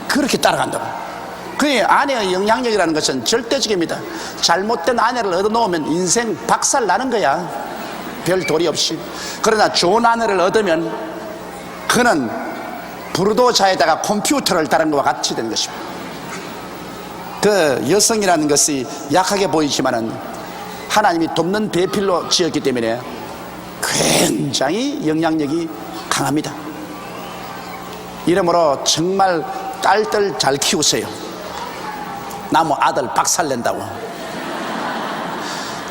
그렇게 따라간다고. 그 아내의 영향력이라는 것은 절대적입니다. 잘못된 아내를 얻어놓으면 인생 박살 나는 거야, 별 도리 없이. 그러나 좋은 아내를 얻으면 그는 부르도자에다가 컴퓨터를 달은 것과 같이 된 것입니다. 그 여성이라는 것이 약하게 보이지만은 하나님이 돕는 배필로 지었기 때문에 굉장히 영향력이 강합니다. 이러므로 정말 딸들 잘 키우세요. 나무 아들 박살 낸다고.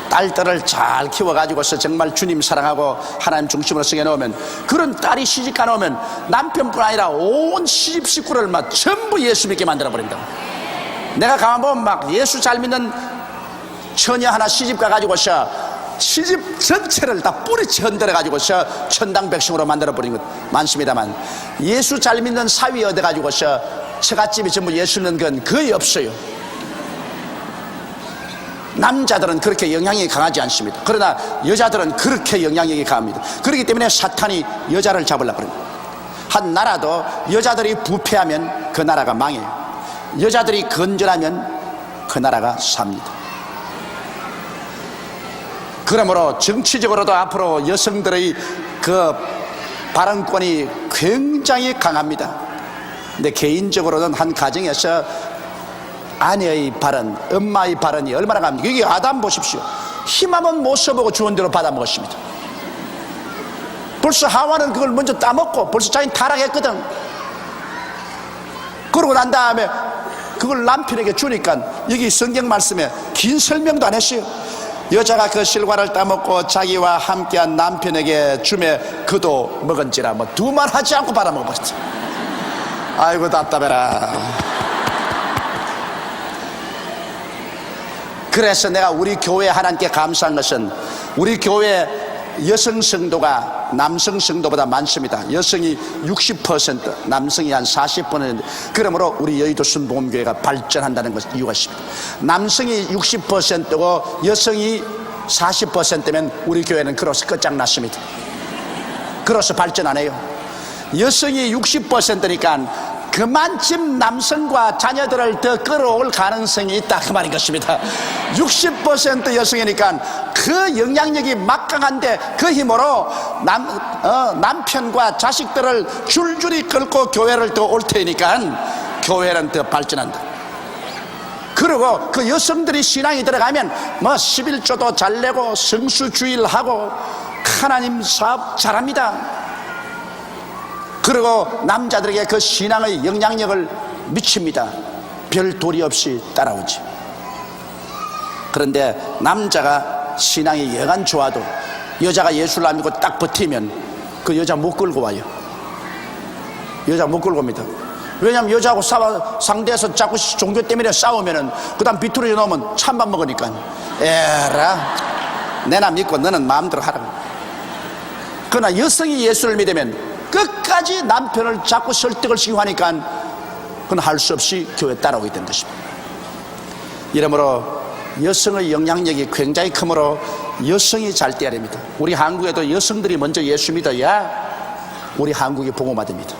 딸들을 잘 키워가지고서 정말 주님 사랑하고 하나님 중심으로 쓰게 놓으면, 그런 딸이 시집가 놓으면 남편뿐 아니라 온 시집 식구를 막 전부 예수 믿게 만들어 버린다고. 내가 가만 보면 막 예수 잘 믿는 처녀 하나 시집 가가지고서 시집 전체를 다 뿌리치 흔들어 가지고서 천당 백성으로 만들어 버린 것 많습니다만, 예수 잘 믿는 사위 얻어 가지고서 처갓집이 전부 예수 믿는 건 거의 없어요. 남자들은 그렇게 영향력이 강하지 않습니다. 그러나 여자들은 그렇게 영향력이 강합니다. 그렇기 때문에 사탄이 여자를 잡으려고 합니다. 한 나라도 여자들이 부패하면 그 나라가 망해요. 여자들이 건전하면 그 나라가 삽니다. 그러므로 정치적으로도 앞으로 여성들의 그 발언권이 굉장히 강합니다. 근데 개인적으로는 한 가정에서 아내의 발언, 엄마의 발언이 얼마나 강합니까? 여기 아담 보십시오. 힘하면 못 써보고 주은 대로 받아먹었습니다. 벌써 하와는 그걸 먼저 따먹고 벌써 자기는 타락했거든. 그러고 난 다음에 그걸 남편에게 주니까 여기 성경 말씀에 긴 설명도 안 했어요. 여자가 그 실과를 따먹고 자기와 함께한 남편에게 주매 그도 먹은지라, 두 말 하지 않고 받아먹어버렸죠. 아이고 답답해라. 그래서 내가 우리 교회 하나님께 감사한 것은 우리 교회 여성 성도가 남성 성도보다 많습니다. 여성이 60%, 남성이 한 40%. 그러므로 우리 여의도 순복음교회가 발전한다는 것 이유가 있습니다. 남성이 60%고 여성이 40%면 우리 교회는 그로서 끝장났습니다. 그로서 발전 안 해요. 여성이 60%니까 그만큼 남성과 자녀들을 더 끌어올 가능성이 있다 그 말인 것입니다. 60% 여성이니까 그 영향력이 막강한데 그 힘으로 남편과 자식들을 줄줄이 끌고 교회를 더 올 테니까 교회는 더 발전한다. 그리고 그 여성들이 신앙이 들어가면 뭐 11조도 잘 내고 성수주의를 하고 하나님 사업 잘합니다. 그리고 남자들에게 그 신앙의 영향력을 미칩니다. 별 도리 없이 따라오지. 그런데 남자가 신앙이 여간 좋아도 여자가 예수를 안 믿고 딱 버티면 그 여자 못 끌고 와요. 여자 못 끌고 옵니다. 왜냐하면 여자하고 상대해서 자꾸 종교 때문에 싸우면은 그 다음 비뚤어져 놓으면 찬밥 먹으니까 에라 내나 믿고 너는 마음대로 하라고. 그러나 여성이 예수를 믿으면 끝까지 남편을 자꾸 설득을 시키고 하니까 그건 할 수 없이 교회에 따라오게 된 것입니다. 이러므로 여성의 영향력이 굉장히 크므로 여성이 잘 돼야 됩니다. 우리 한국에도 여성들이 먼저 예수 믿어야 우리 한국이 복음화됩니다.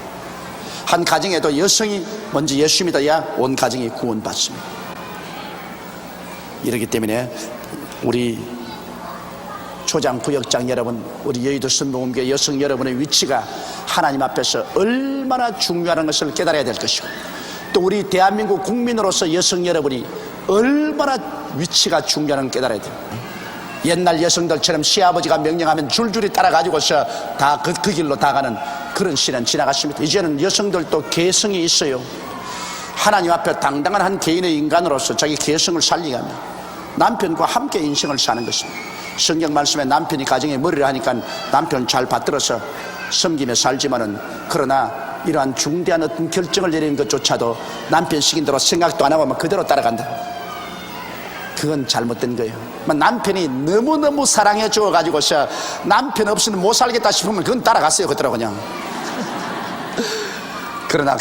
한 가정에도 여성이 먼저 예수 믿어야 온 가정이 구원받습니다. 이렇기 때문에 우리 초장 구역장 여러분, 우리 여의도 순복음교회 여성 여러분의 위치가 하나님 앞에서 얼마나 중요한 것을 깨달아야 될 것이고, 또 우리 대한민국 국민으로서 여성 여러분이 얼마나 위치가 중요한 걸 깨달아야 돼요. 옛날 여성들처럼 시아버지가 명령하면 줄줄이 따라가지고서 다 그 길로 다 가는 그런 시대는 지나갔습니다. 이제는 여성들도 개성이 있어요. 하나님 앞에 당당한 한 개인의 인간으로서 자기 개성을 살리가며 남편과 함께 인생을 사는 것입니다. 성경 말씀에 남편이 가정의 머리를 하니까 남편을 잘 받들어서 섬기며 살지만은, 그러나 이러한 중대한 어떤 결정을 내리는 것조차도 남편 시킨 대로 생각도 안 하고 그대로 따라간다. 그건 잘못된 거예요. 남편이 너무너무 사랑해 줘가지고서 남편 없이는 못 살겠다 싶으면 그건 따라갔어요. 그대로 그냥. 그러나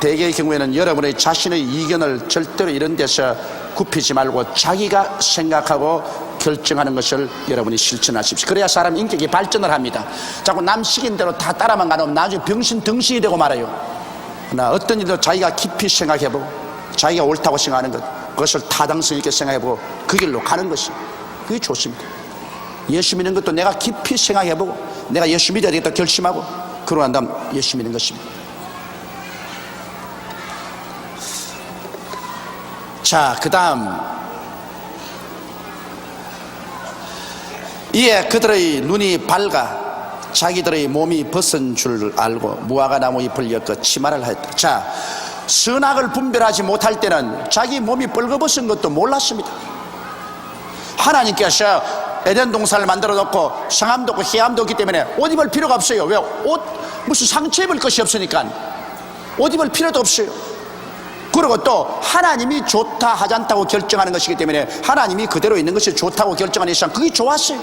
대개의 경우에는 여러분의 자신의 이견을 절대로 이런 데서 굽히지 말고 자기가 생각하고 결정하는 것을 여러분이 실천하십시오. 그래야 사람 인격이 발전을 합니다. 자꾸 남 시킨 대로 다 따라만 가면 나중에 병신등신이 되고 말아요. 그러나 어떤 일도 자기가 깊이 생각해보고 자기가 옳다고 생각하는 것, 그것을 타당성 있게 생각해보고 그 길로 가는 것이, 그게 좋습니다. 예수 믿는 것도 내가 깊이 생각해보고 내가 예수 믿어야 되겠다 결심하고 그러고 난 다음 예수 믿는 것입니다. 자, 그 다음 이에 그들의 눈이 밝아 자기들의 몸이 벗은 줄 알고 무화과나무 잎을 엮어 치마를 하였다. 자, 선악을 분별하지 못할 때는 자기 몸이 벌거벗은 것도 몰랐습니다. 하나님께서 에덴 동산을 만들어 놓고 상암도 없고 해암도 없기 때문에 옷 입을 필요가 없어요. 왜? 무슨 상처 입을 것이 없으니까 옷 입을 필요도 없어요. 그리고 또 하나님이 좋다 하지 않다고 결정하는 것이기 때문에 하나님이 그대로 있는 것이 좋다고 결정하는 이상 그게 좋았어요.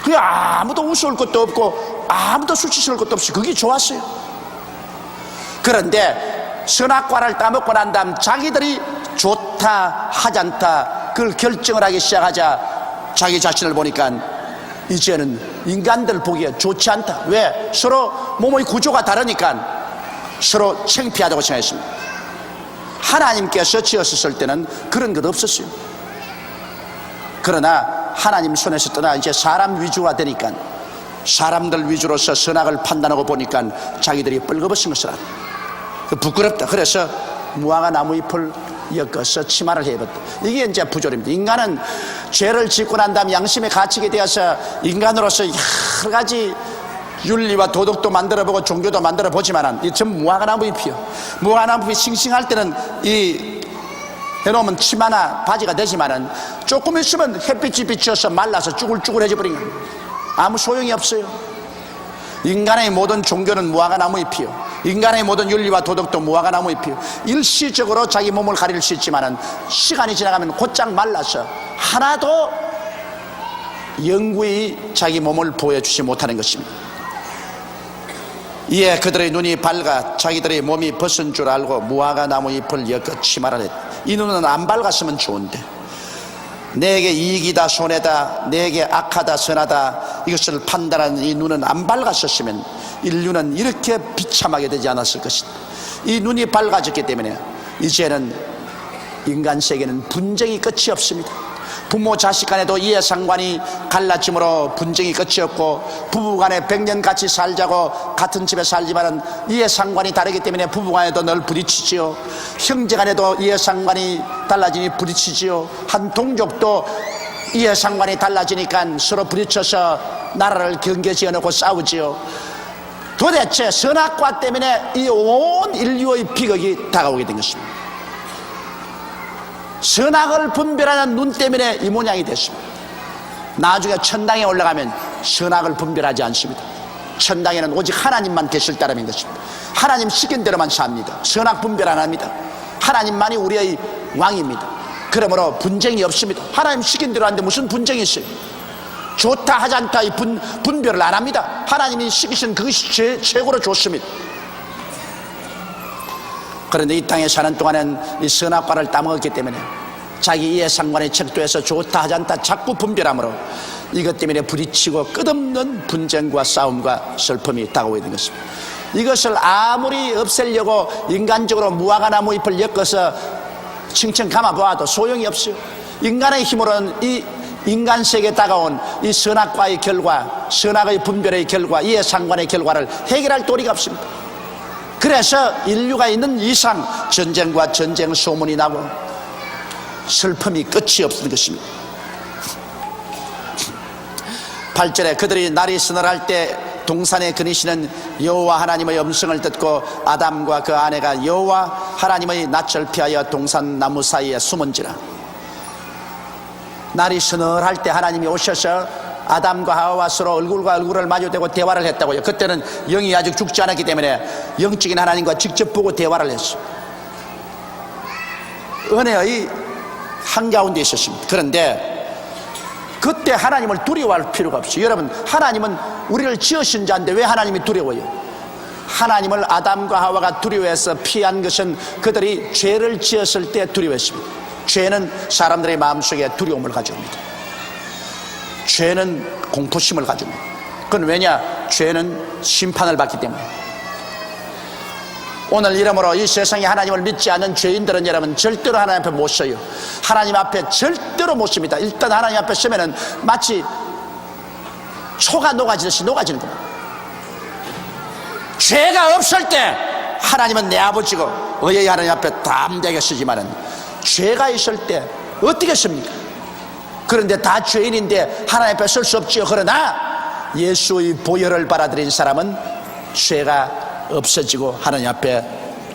그게 아무도 우스울 것도 없고 아무도 수치스러울 것도 없이 그게 좋았어요. 그런데 선악과를 따먹고 난 다음 자기들이 좋다 하지 않다 그걸 결정을 하기 시작하자 자기 자신을 보니까 이제는 인간들 보기에 좋지 않다. 왜? 서로 몸의 구조가 다르니까 서로 창피하다고 생각했습니다. 하나님께서 지었을 때는 그런 것 없었어요. 그러나 하나님 손에서 떠나 이제 사람 위주가 되니까 사람들 위주로서 선악을 판단하고 보니까 자기들이 뻘거벗은 것을 알아. 부끄럽다. 그래서 무화과 나무 잎을 엮어서 치마를 해봤다. 이게 이제 부조리입니다. 인간은 죄를 짓고 난 다음 양심에 갇히게 되어서 인간으로서 여러 가지 윤리와 도덕도 만들어보고 종교도 만들어보지만 이 전 무화과나무 잎이요. 무화과나무 잎이 싱싱할 때는 이 해놓으면 치마나 바지가 되지만은 조금 있으면 햇빛이 비쳐서 말라서 쭈글쭈글해져 버린 거예요. 아무 소용이 없어요. 인간의 모든 종교는 무화과나무 잎이요. 인간의 모든 윤리와 도덕도 무화과 나무 잎이 일시적으로 자기 몸을 가릴 수 있지만은 시간이 지나가면 곧장 말라서 하나도 영구히 자기 몸을 보여주지 못하는 것입니다. 이에 그들의 눈이 밝아 자기들의 몸이 벗은 줄 알고 무화과 나무 잎을 엮어 치마를 했다. 이 눈은 안 밝았으면 좋은데 내게 이익이다 손해다, 내게 악하다 선하다, 이것을 판단하는 이 눈은 안 밝았었으면 인류는 이렇게 비참하게 되지 않았을 것이다. 이 눈이 밝아졌기 때문에 이제는 인간 세계는 분쟁이 끝이 없습니다. 부모 자식 간에도 이해상관이 갈라짐으로 분쟁이 끝이 없고, 부부간에 100년 같이 살자고 같은 집에 살지만은 이해상관이 다르기 때문에 부부간에도 늘 부딪히지요. 형제간에도 이해상관이 달라지니 부딪히지요. 한 동족도 이해상관이 달라지니까 서로 부딪혀서 나라를 경계지어놓고 싸우지요. 도대체 선악과 때문에 이 온 인류의 비극이 다가오게 된 것입니다. 선악을 분별하는 눈 때문에 이 모양이 됐습니다. 나중에 천당에 올라가면 선악을 분별하지 않습니다. 천당에는 오직 하나님만 계실 따름인 것입니다. 하나님 시킨 대로만 삽니다. 선악 분별 안 합니다. 하나님만이 우리의 왕입니다. 그러므로 분쟁이 없습니다. 하나님 시킨 대로 하는데 무슨 분쟁이 있어요? 좋다 하지 않다 이 분별을 안 합니다. 하나님이 시키신 그것이 최고로 좋습니다. 그런데 이 땅에 사는 동안은 이 선악과를 따먹었기 때문에 자기 이해상관에 척도해서 좋다 하지 않다 자꾸 분별함으로 이것 때문에 부딪히고 끝없는 분쟁과 싸움과 슬픔이 다가오게 된 것입니다. 이것을 아무리 없애려고 인간적으로 무화과나무 잎을 엮어서 칭칭 감아보아도 소용이 없어요. 인간의 힘으로는 이 인간 세계에 다가온 이 선악과의 결과, 선악의 분별의 결과, 이해상관의 결과를 해결할 도리가 없습니다. 그래서 인류가 있는 이상 전쟁과 전쟁 소문이 나고 슬픔이 끝이 없는 것입니다. 8절에 그들이 날이 서늘할 때 동산에 거니시는 여호와 하나님의 음성을 듣고 아담과 그 아내가 여호와 하나님의 낯을 피하여 동산 나무 사이에 숨은지라. 날이 서늘할 때 하나님이 오셔서 아담과 하와와 서로 얼굴과 얼굴을 마주대고 대화를 했다고요. 그때는 영이 아직 죽지 않았기 때문에 영적인 하나님과 직접 보고 대화를 했어요. 은혜의 한가운데 있었습니다. 그런데 그때 하나님을 두려워할 필요가 없어요. 여러분, 하나님은 우리를 지으신 자인데 왜 하나님이 두려워요? 하나님을 아담과 하와가 두려워해서 피한 것은 그들이 죄를 지었을 때 두려워했습니다. 죄는 사람들의 마음속에 두려움을 가져옵니다. 죄는 공포심을 가져옵니다. 그건 왜냐? 죄는 심판을 받기 때문에. 오늘 이러므로 이 세상에 하나님을 믿지 않는 죄인들은 여러분 절대로 하나님 앞에 못 서요. 하나님 앞에 절대로 못 섭니다. 일단 하나님 앞에 서면은 마치 초가 녹아지듯이 녹아지는 겁니다. 죄가 없을 때 하나님은 내 아버지고 의의 하나님 앞에 담대하게 서지만은 죄가 있을 때 어떻게 섭니까? 그런데 다 죄인인데 하나님 앞에 설 수 없지요. 그러나 예수의 보혈을 받아들인 사람은 죄가 없어지고 하나님 앞에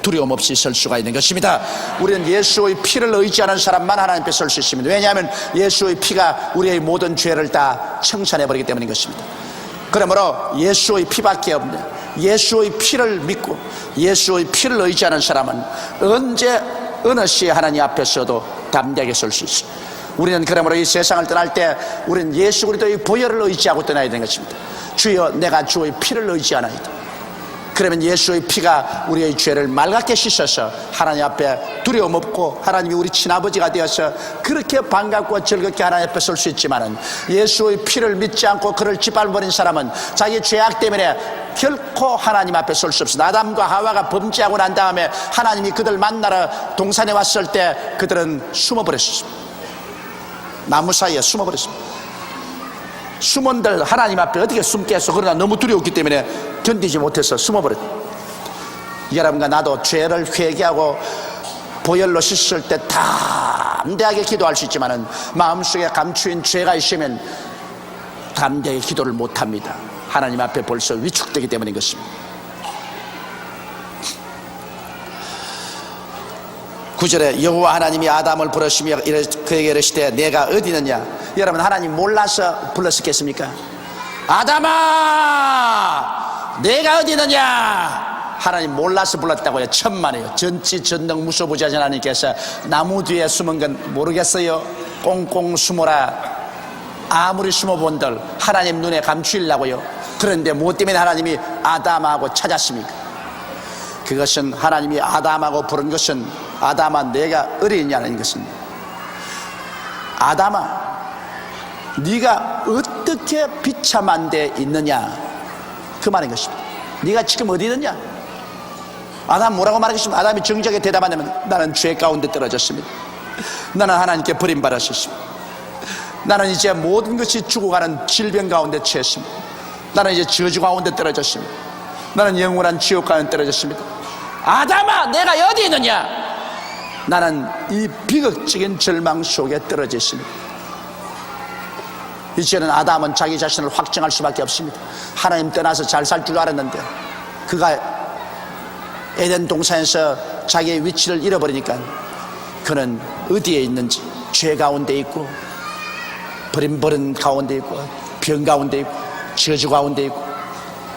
두려움 없이 설 수가 있는 것입니다. 우리는 예수의 피를 의지하는 사람만 하나님 앞에 설 수 있습니다. 왜냐하면 예수의 피가 우리의 모든 죄를 다 청산해버리기 때문인 것입니다. 그러므로 예수의 피밖에 없는 예수의 피를 믿고 예수의 피를 의지하는 사람은 언제 어느 시에 하나님 앞에서도 담대하게 설 수 있습니다. 우리는 그러므로 이 세상을 떠날 때 우리는 예수 그리스도의 보혈을 의지하고 떠나야 되는 것입니다. 주여 내가 주의 피를 의지하나이다. 그러면 예수의 피가 우리의 죄를 맑게 씻어서 하나님 앞에 두려움 없고 하나님이 우리 친아버지가 되어서 그렇게 반갑고 즐겁게 하나님 앞에 설 수 있지만은 예수의 피를 믿지 않고 그를 짓밟아버린 사람은 자기 죄악 때문에 결코 하나님 앞에 설 수 없습니다. 아담과 하와가 범죄하고 난 다음에 하나님이 그들 만나러 동산에 왔을 때 그들은 숨어버렸습니다. 나무 사이에 숨어버렸습니다. 숨은들 하나님 앞에 어떻게 숨겠어? 그러나 너무 두려웠기 때문에 견디지 못해서 숨어버렸다. 여러분과 나도 죄를 회개하고 보혈로 씻을 때 담대하게 기도할 수 있지만은 마음속에 감추인 죄가 있으면 담대하게 기도를 못합니다. 하나님 앞에 벌써 위축되기 때문인 것입니다. 9절에 여호와 하나님이 아담을 부르시며 그에게 이르시되 내가 어디 있느냐. 여러분, 하나님 몰라서 불렀겠습니까? 아담아 내가 어디 있느냐. 하나님 몰라서 불렀다고요. 천만에요. 전지 전능 무소부지하신 하나님께서 나무 뒤에 숨은 건 모르겠어요. 꽁꽁 숨어라. 아무리 숨어본들 하나님 눈에 감추려고요. 그런데 무엇 때문에 하나님이 아담하고 찾았습니까? 그것은 하나님이 아담하고 부른 것은 아담아 내가 어리냐는 것입니다. 아담아 네가 어떻게 비참한 데 있느냐 그 말인 것입니다. 네가 지금 어디 있느냐? 아담 뭐라고 말하겠습니까? 아담이 정직하게 대답하냐면 나는 죄 가운데 떨어졌습니다. 나는 하나님께 버림받았습니다. 나는 이제 모든 것이 죽어가는 질병 가운데 처했습니다. 나는 이제 저주 가운데 떨어졌습니다. 나는 영원한 지옥 가운데 떨어졌습니다. 아담아 내가 어디 있느냐? 나는 이 비극적인 절망 속에 떨어져 있습니다. 이제는 아담은 자기 자신을 확정할 수밖에 없습니다. 하나님 떠나서 잘 살 줄 알았는데 그가 에덴 동산에서 자기의 위치를 잃어버리니까 그는 어디에 있는지 죄 가운데 있고 버림버린 가운데 있고 병 가운데 있고 저주 가운데 있고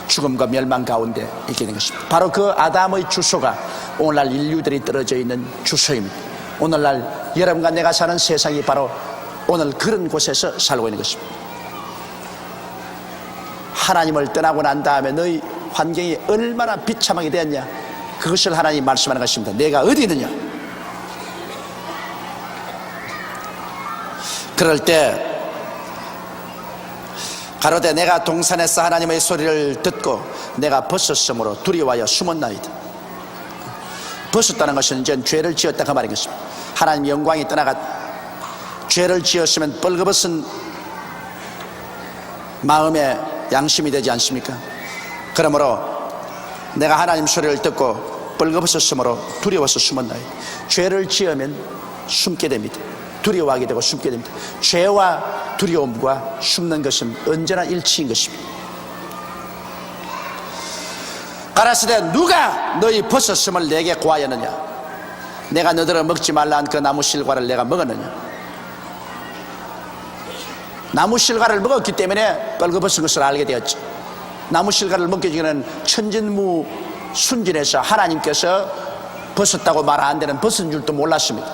죽음과 멸망 가운데 있게 된 것입니다. 바로 그 아담의 주소가 오늘날 인류들이 떨어져 있는 주소입니다. 오늘날 여러분과 내가 사는 세상이 바로 오늘 그런 곳에서 살고 있는 것입니다. 하나님을 떠나고 난 다음에 너희 환경이 얼마나 비참하게 되었냐 그것을 하나님 말씀하는 것입니다. 내가 어디 있느냐? 그럴 때 가로되 내가 동산에서 하나님의 소리를 듣고 내가 벗었으므로 두려워하여 숨었나이다. 벗었다는 것은 이제 죄를 지었다 그 말인 것입니다. 하나님 영광이 떠나가 죄를 지었으면 뻘거벗은 마음의 양심이 되지 않습니까? 그러므로 내가 하나님 소리를 듣고 뻘거벗었으므로 두려워서 숨었나이다. 죄를 지으면 숨게 됩니다. 두려워하게 되고 숨게 됩니다. 죄와 두려움과 숨는 것은 언제나 일치인 것입니다. 가라사대 누가 너희 벗었음을 내게 고하였느냐? 내가 너희를 먹지 말라 한 그 나무 실과를 내가 먹었느냐? 나무 실과를 먹었기 때문에 뻘거벗은 것을 알게 되었지. 나무 실과를 먹기 전에는 천진무 순진해서 하나님께서 벗었다고 말 안 되는 벗은 줄도 몰랐습니다.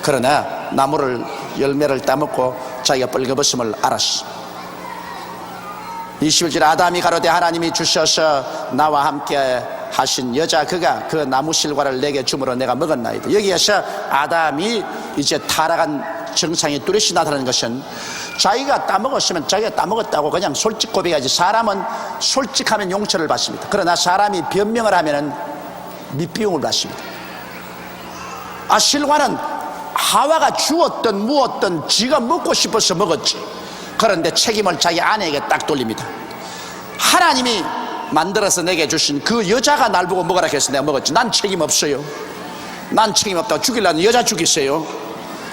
그러나 나무를 열매를 따먹고 자기가 뻘거벗음을 알았어. 21절 아담이 가로되 하나님이 주셔서 나와 함께 하신 여자 그가 그 나무 실과를 내게 주므로 내가 먹었나이다. 여기에서 아담이 이제 타락한 정상이 뚜렷이 나타나는 것은 자기가 따먹었으면 자기가 따먹었다고 그냥 솔직 고백하지. 사람은 솔직하면 용서를 받습니다. 그러나 사람이 변명을 하면 밑비용을 받습니다. 실과는 하와가 주었던 무었던 지가 먹고 싶어서 먹었지. 그런데 책임을 자기 아내에게 딱 돌립니다. 하나님이 만들어서 내게 주신 그 여자가 날 보고 먹으라 해서 내가 먹었지. 난 책임 없어요. 난 책임 없다고. 죽이려는 여자 죽이세요.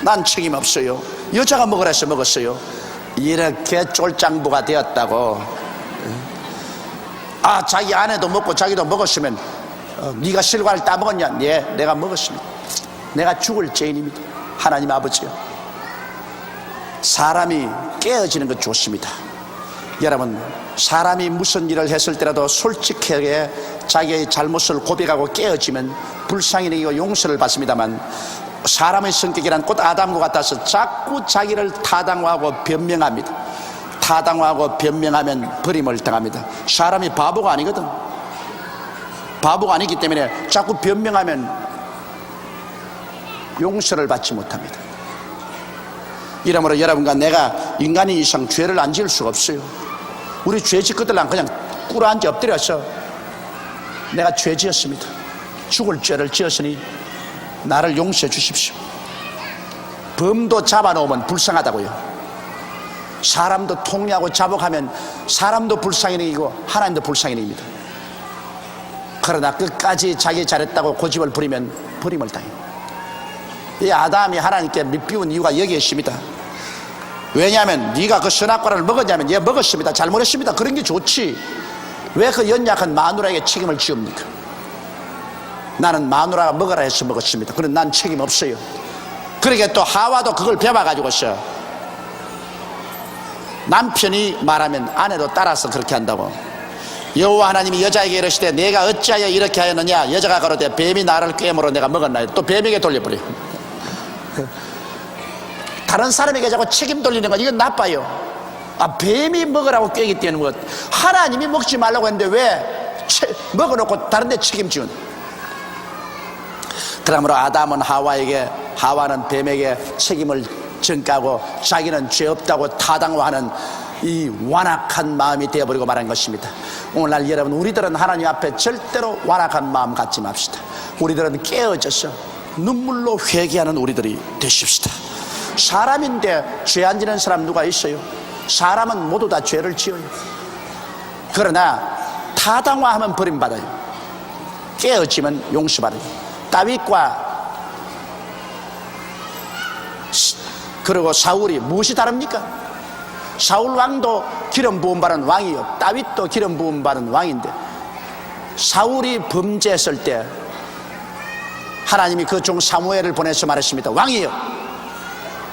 난 책임 없어요. 여자가 먹으라 해서 먹었어요. 이렇게 쫄짱부가 되었다고. 자기 아내도 먹고 자기도 먹었으면 네가 실과를 따먹었냐? 네, 내가 먹었습니다. 내가 죽을 죄인입니다. 하나님 아버지요, 사람이 깨어지는 것 좋습니다. 여러분, 사람이 무슨 일을 했을 때라도 솔직하게 자기의 잘못을 고백하고 깨어지면 불쌍히 여기고 용서를 받습니다만, 사람의 성격이란 곧 아담과 같아서 자꾸 자기를 타당화하고 변명합니다. 타당화하고 변명하면 버림을 당합니다. 사람이 바보가 아니거든. 바보가 아니기 때문에 자꾸 변명하면 용서를 받지 못합니다. 이러므로 여러분과 내가 인간인 이상 죄를 안 지을 수가 없어요. 우리 죄 짓것들랑 그냥 꿇어앉아 엎드려서 내가 죄 지었습니다. 죽을 죄를 지었으니 나를 용서해 주십시오. 범도 잡아놓으면 불쌍하다고요. 사람도 통리하고 자복하면 사람도 불쌍인이고 하나님도 불쌍인입니다. 그러나 끝까지 자기 잘했다고 고집을 부리면 버림을 당해요. 이 아담이 하나님께 밑비운 이유가 여기에 있습니다. 왜냐하면 네가 그 선악과를 먹었냐면 얘 먹었습니다. 잘못했습니다. 그런 게 좋지. 왜 그 연약한 마누라에게 책임을 지웁니까? 나는 마누라가 먹으라 해서 먹었습니다. 그럼 난 책임 없어요. 그러게 또 하와도 그걸 배워가지고서 남편이 말하면 아내도 따라서 그렇게 한다고. 여호와 하나님이 여자에게 이르시되 내가 어찌하여 이렇게 하였느냐. 여자가 가로되 뱀이 나를 꿰므로 내가 먹었나이다. 또 뱀에게 돌려버려. 다른 사람에게 자꾸 책임 돌리는 건 이건 나빠요. 뱀이 먹으라고 꿰기 때문에 것. 하나님이 먹지 말라고 했는데 왜 먹어놓고 다른 데 책임지는. 그러므로 아담은 하와는 뱀에게 책임을 전가하고 자기는 죄 없다고 타당화하는 이 완악한 마음이 되어버리고 말한 것입니다. 오늘날 여러분, 우리들은 하나님 앞에 절대로 완악한 마음 갖지 맙시다. 우리들은 깨어져서 눈물로 회개하는 우리들이 되십시다. 사람인데 죄 안 지는 사람 누가 있어요? 사람은 모두 다 죄를 지어요. 그러나 타당화하면 버림받아요. 깨어지면 용서받아요. 다윗과 그리고 사울이 무엇이 다릅니까? 사울 왕도 기름 부음 받은 왕이요, 다윗도 기름 부음 받은 왕인데, 사울이 범죄했을 때 하나님이 그 종 사무엘을 보내서 말했습니다. 왕이요,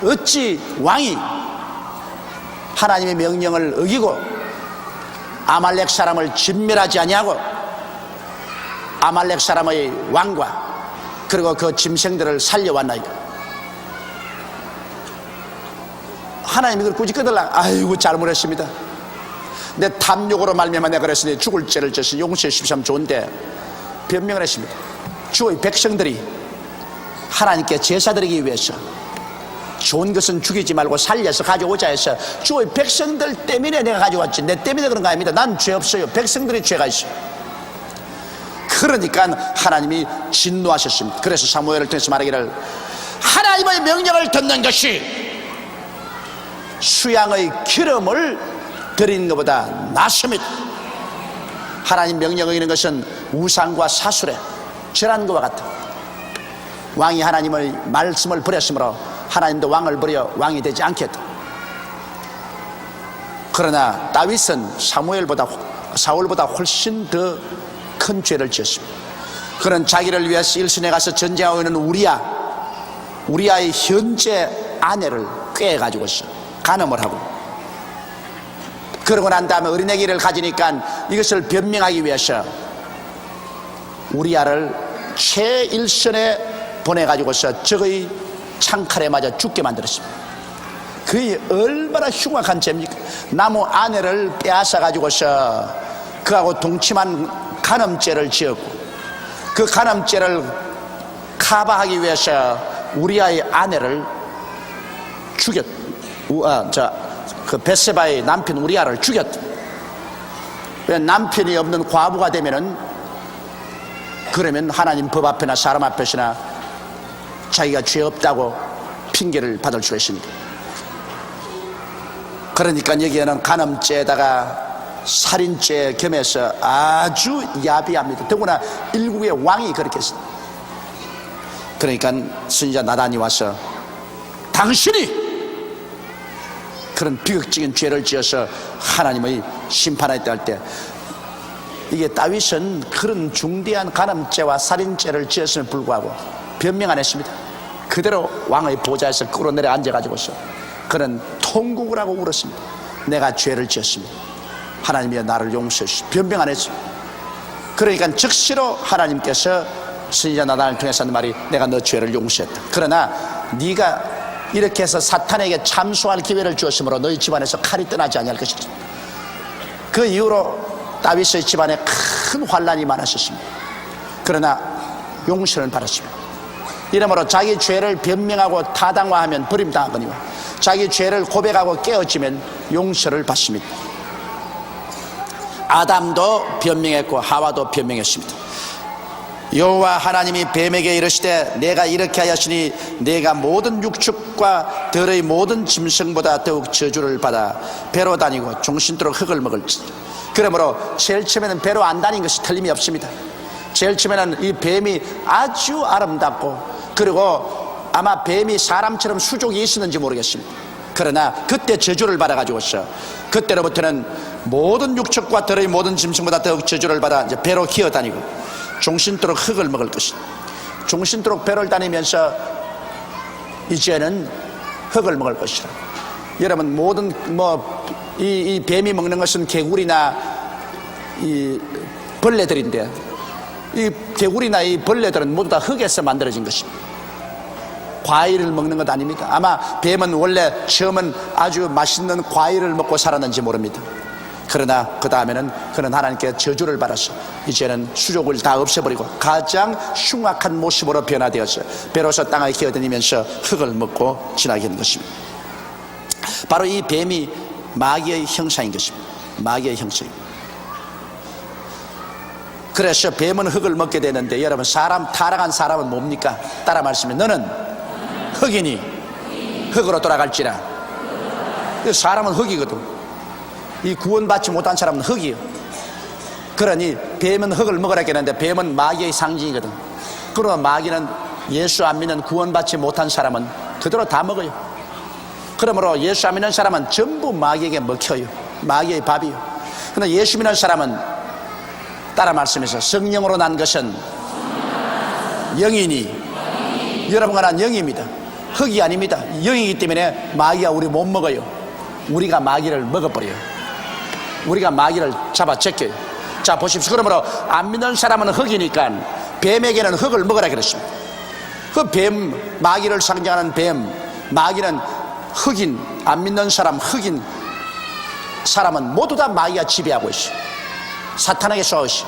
어찌 왕이 하나님의 명령을 어기고 아말렉 사람을 진멸하지 아니하고 아말렉 사람의 왕과 그리고 그 짐승들을 살려왔나이까. 하나님이 그걸 굳이 끄들라. 아이고 잘못했습니다. 내 탐욕으로 말미암아 내가 그랬으니 죽을 죄를 져서 용서해 주시면 좋은데, 변명을 했습니다. 주의 백성들이 하나님께 제사 드리기 위해서 좋은 것은 죽이지 말고 살려서 가져오자 해서 주의 백성들 때문에 내가 가져왔지, 내 때문에 그런 거 아닙니다. 난 죄 없어요. 백성들이 죄가 있어요. 그러니까 하나님이 진노하셨습니다. 그래서 사무엘을 통해서 말하기를, 하나님의 명령을 듣는 것이 수양의 기름을 드리는 것보다 낫습니다. 하나님 명령을 어기는 것은 우상과 사술에 절한 것과 같다. 왕이 하나님의 말씀을 버렸으므로 하나님도 왕을 버려 왕이 되지 않겠다. 그러나 다윗은 사울보다 훨씬 더 큰 죄를 지었습니다. 그는 자기를 위해서 일선에 가서 전쟁하고 있는 우리아의 현재 아내를 꿰가지고서 간음을 하고, 그러고 난 다음에 어린애기를 가지니까 이것을 변명하기 위해서 우리아를 최일선에 보내가지고서 적의 창칼에 맞아 죽게 만들었습니다. 그게 얼마나 흉악한 죄입니까? 나무 아내를 빼앗아 가지고서 그하고 동침한 간음죄를 지었고, 그 간음죄를 커버하기 위해서 우리아의 아내를 죽였다. 그 벳세바의 남편 우리아를 죽였다. 왜? 남편이 없는 과부가 되면은, 그러면 하나님 법 앞에나 사람 앞에서나 자기가 죄 없다고 핑계를 받을 수가 있습니다. 그러니까 여기에는 간음죄에다가 살인죄 겸해서 아주 야비합니다. 더구나 일국의 왕이 그렇게 했습니다. 그러니까 선지자 나단이 와서 당신이 그런 비극적인 죄를 지어서 하나님의 심판하였다 할 때, 이게 다윗은 그런 중대한 간음죄와 살인죄를 지었음에 불구하고 변명 안 했습니다. 그대로 왕의 보좌에서 끌어내려 앉아가지고서 그는 통곡을 하고 울었습니다. 내가 죄를 지었습니다. 하나님이 나를 용서해 주시오. 변명 안 했습니다. 그러니까 즉시로 하나님께서 선지자 나단을 통해서 하는 말이, 내가 너 죄를 용서했다. 그러나 네가 이렇게 해서 사탄에게 참수할 기회를 주었으므로 너희 집안에서 칼이 떠나지 아니할 것이다. 그 이후로 다윗의 집안에 큰 환란이 많았었습니다. 그러나 용서는 받았습니다. 이러므로 자기 죄를 변명하고 타당화하면 버림당하거니와 자기 죄를 고백하고 깨어지면 용서를 받습니다. 아담도 변명했고 하와도 변명했습니다. 여호와 하나님이 뱀에게 이르시되 내가 이렇게 하였으니 내가 모든 육축과 들의 모든 짐승보다 더욱 저주를 받아 배로 다니고 종신토록 흙을 먹을지. 그러므로 제일 처음에는 배로 안 다닌 것이 틀림이 없습니다. 제일 처음에는 이 뱀이 아주 아름답고, 그리고 아마 뱀이 사람처럼 수족이 있었는지 모르겠습니다. 그러나 그때 저주를 받아가지고서 그때로부터는 모든 육축과 들의 모든 짐승보다 더욱 저주를 받아 이제 배로 기어다니고 종신토록 흙을 먹을 것이다. 종신토록 배를 다니면서 이제는 흙을 먹을 것이다. 여러분, 모든 이 뱀이 먹는 것은 개구리나 이 벌레들인데, 이 개구리나 이 벌레들은 모두 다 흙에서 만들어진 것입니다. 과일을 먹는 것 아닙니다. 아마 뱀은 원래 처음은 아주 맛있는 과일을 먹고 살았는지 모릅니다. 그러나 그 다음에는 그는 하나님께 저주를 받아서 이제는 수족을 다 없애버리고 가장 흉악한 모습으로 변화되어서 비로소 땅을 기어다니면서 흙을 먹고 지나게 된 것입니다. 바로 이 뱀이 마귀의 형상인 것입니다. 마귀의 형상입니다. 그래서 뱀은 흙을 먹게 되는데, 여러분, 타락한 사람은 뭡니까? 따라 말씀해. 너는 흙이니 흙으로 돌아갈지라. 사람은 흙이거든. 이 구원받지 못한 사람은 흙이요. 그러니 뱀은 흙을 먹으라 했는데 뱀은 마귀의 상징이거든. 그러면 마귀는 예수 안 믿는 구원받지 못한 사람은 그대로 다 먹어요. 그러므로 예수 안 믿는 사람은 전부 마귀에게 먹혀요. 마귀의 밥이요. 그러나 예수 믿는 사람은 따라 말씀해서 성령으로 난 것은 영이니, 여러분과 난 영입니다. 흙이 아닙니다. 영이기 때문에 마귀가 우리 못 먹어요. 우리가 마귀를 먹어버려요. 우리가 마귀를 잡아 제껴요. 자, 보십시오. 그러므로 안 믿는 사람은 흙이니까 뱀에게는 흙을 먹으라 그랬습니다. 그 뱀, 마귀를 상징하는 뱀, 마귀는 흙인, 안 믿는 사람, 흙인 사람은 모두 다 마귀가 지배하고 있어요. 사탄에게 쏘으시.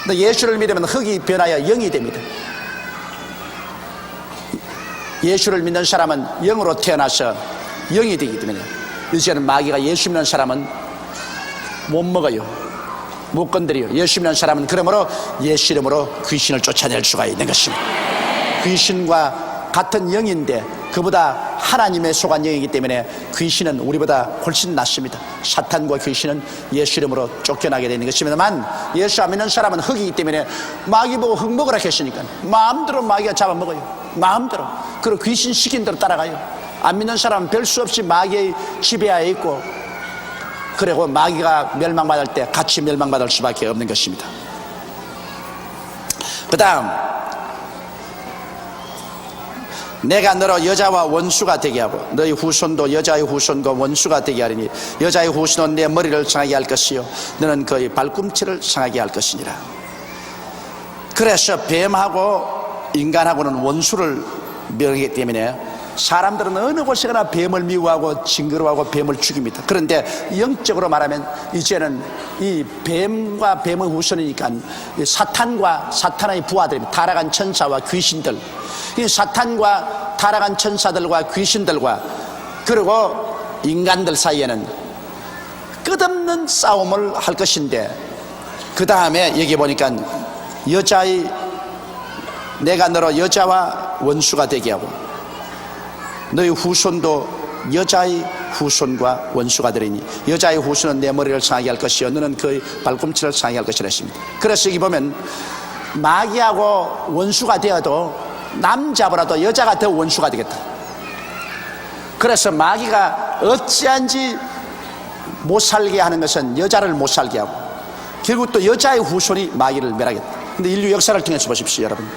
근데 예수를 믿으면 흙이 변하여 영이 됩니다. 예수를 믿는 사람은 영으로 태어나서 영이 되기 때문에 이제는 마귀가 예수 믿는 사람은 못 먹어요. 못 건드려요. 예수 믿는 사람은 그러므로 예수 이름으로 귀신을 쫓아낼 수가 있는 것입니다. 귀신과 같은 영인데 그보다 하나님의 속한 영이기 때문에 귀신은 우리보다 훨씬 낫습니다. 사탄과 귀신은 예수 이름으로 쫓겨나게 되는 것입니다만, 예수 안 믿는 사람은 흙이기 때문에 마귀 보고 흙 먹으라 했으니까 마음대로 마귀가 잡아먹어요. 마음대로. 그리고 귀신 시킨 대로 따라가요. 안 믿는 사람은 별 수 없이 마귀의 지배하에 있고, 그리고 마귀가 멸망받을 때 같이 멸망받을 수밖에 없는 것입니다. 그 다음, 내가 너로 여자와 원수가 되게 하고 너희 후손도 여자의 후손과 원수가 되게 하리니 여자의 후손은 내 머리를 상하게 할 것이요 너는 그의 발꿈치를 상하게 할 것이니라. 그래서 뱀하고 인간하고는 원수를 멸하기 때문에 사람들은 어느 곳에 가나 뱀을 미워하고 징그러워하고 뱀을 죽입니다. 그런데 영적으로 말하면 이제는 이 뱀과 뱀의 후손이니까 사탄과 사탄의 부하들입니다. 타락한 천사와 귀신들, 이 사탄과 타락한 천사들과 귀신들과 그리고 인간들 사이에는 끝없는 싸움을 할 것인데, 그 다음에 여기 보니까 내가 너로 여자와 원수가 되게 하고 너희 후손도 여자의 후손과 원수가 되리니 여자의 후손은 내 머리를 상하게 할 것이요 너는 그의 발꿈치를 상하게 할 것이라 했습니다. 그래서 여기 보면 마귀하고 원수가 되어도 남자보다도 여자가 더 원수가 되겠다. 그래서 마귀가 어찌한지 못 살게 하는 것은 여자를 못 살게 하고 결국 또 여자의 후손이 마귀를 멸하겠다. 근데 인류 역사를 통해서 보십시오. 여러분,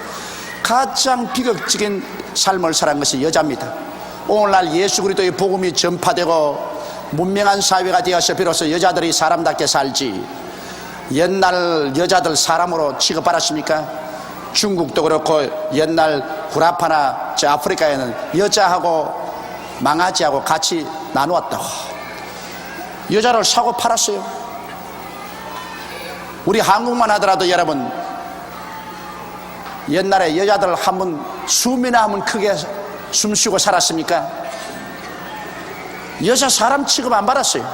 가장 비극적인 삶을 살아간 것이 여자입니다. 오늘날 예수 그리스도의 복음이 전파되고 문명한 사회가 되어서 비로소 여자들이 사람답게 살지, 옛날 여자들 사람으로 취급받았습니까? 중국도 그렇고 옛날 구라파나 저 아프리카에는 여자하고 망아지하고 같이 나누었다고 여자를 사고 팔았어요. 우리 한국만 하더라도 여러분, 옛날에 여자들 한번 숨이나 한번 크게 숨쉬고 살았습니까? 여자 사람 취급 안 받았어요.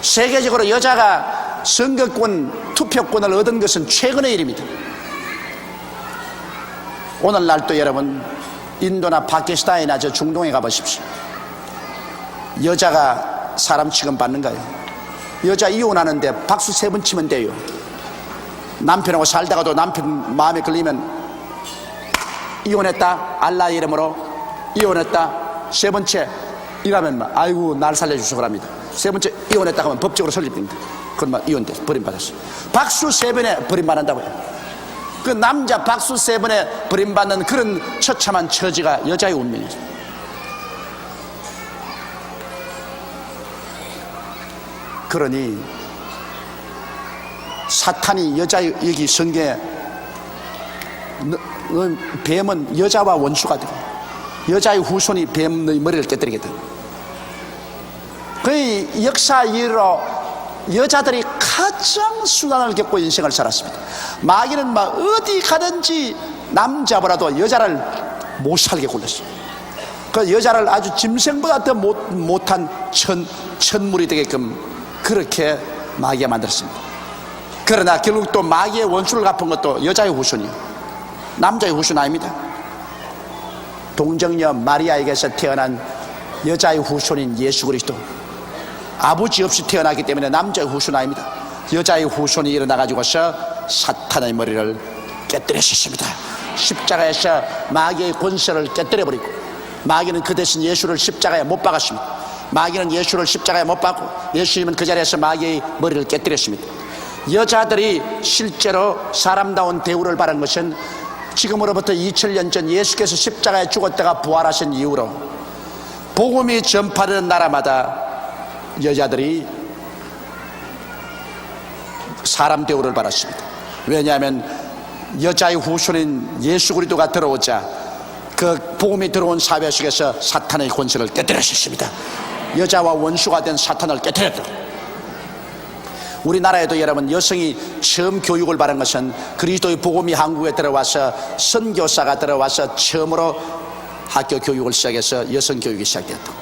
세계적으로 여자가 선거권, 투표권을 얻은 것은 최근의 일입니다. 오늘날 또 여러분, 인도나 파키스탄이나 저 중동에 가보십시오. 여자가 사람 취급 받는가요? 여자 이혼하는데 박수 3번 치면 돼요. 남편하고 살다가도 남편 마음에 걸리면 이혼했다, 알라의 이름으로 이혼했다, 3번째 이러면 아이고 날 살려주소 그럽니다. 3번째 이혼했다 하면 법적으로 설립됩니다. 그러면 이혼돼 버림받았어요. 박수 3번에 버림받는다고요. 그 남자 박수 3번에 버림받는 그런 처참한 처지가 여자의 운명이죠. 그러니 사탄이 여기 성경에 뱀은 여자와 원수가 되고 여자의 후손이 뱀의 머리를 깨뜨리게 돼. 그 역사 이후로 여자들이 가장 수난을 겪고 인생을 살았습니다. 마귀는 막 어디 가든지 남자보다도 여자를 못 살게 굴렸어요. 그 여자를 아주 짐승보다 더 못한 천물이 되게끔 그렇게 마귀가 만들었습니다. 그러나 결국 또 마귀의 원수를 갚은 것도 여자의 후손이요, 남자의 후손 아닙니다. 동정녀 마리아에게서 태어난 여자의 후손인 예수 그리스도, 아버지 없이 태어나기 때문에 남자의 후손 아닙니다. 여자의 후손이 일어나가지고서 사탄의 머리를 깨뜨렸습니다. 십자가에서 마귀의 권세를 깨뜨려버리고, 마귀는 그 대신 예수를 십자가에 못 박았습니다. 마귀는 예수를 십자가에 못 박고 예수님은 그 자리에서 마귀의 머리를 깨뜨렸습니다. 여자들이 실제로 사람다운 대우를 받은 것은 지금으로부터 2000년 전 예수께서 십자가에 죽었다가 부활하신 이후로 복음이 전파되는 나라마다 여자들이 사람 대우를 받았습니다. 왜냐하면 여자의 후손인 예수 그리스도가 들어오자 그 복음이 들어온 사회 속에서 사탄의 권세를 깨뜨렸습니다. 여자와 원수가 된 사탄을 깨뜨렸다. 우리나라에도 여러분, 여성이 처음 교육을 받은 것은 그리스도의 복음이 한국에 들어와서 선교사가 들어와서 처음으로 학교 교육을 시작해서 여성 교육이 시작됐다.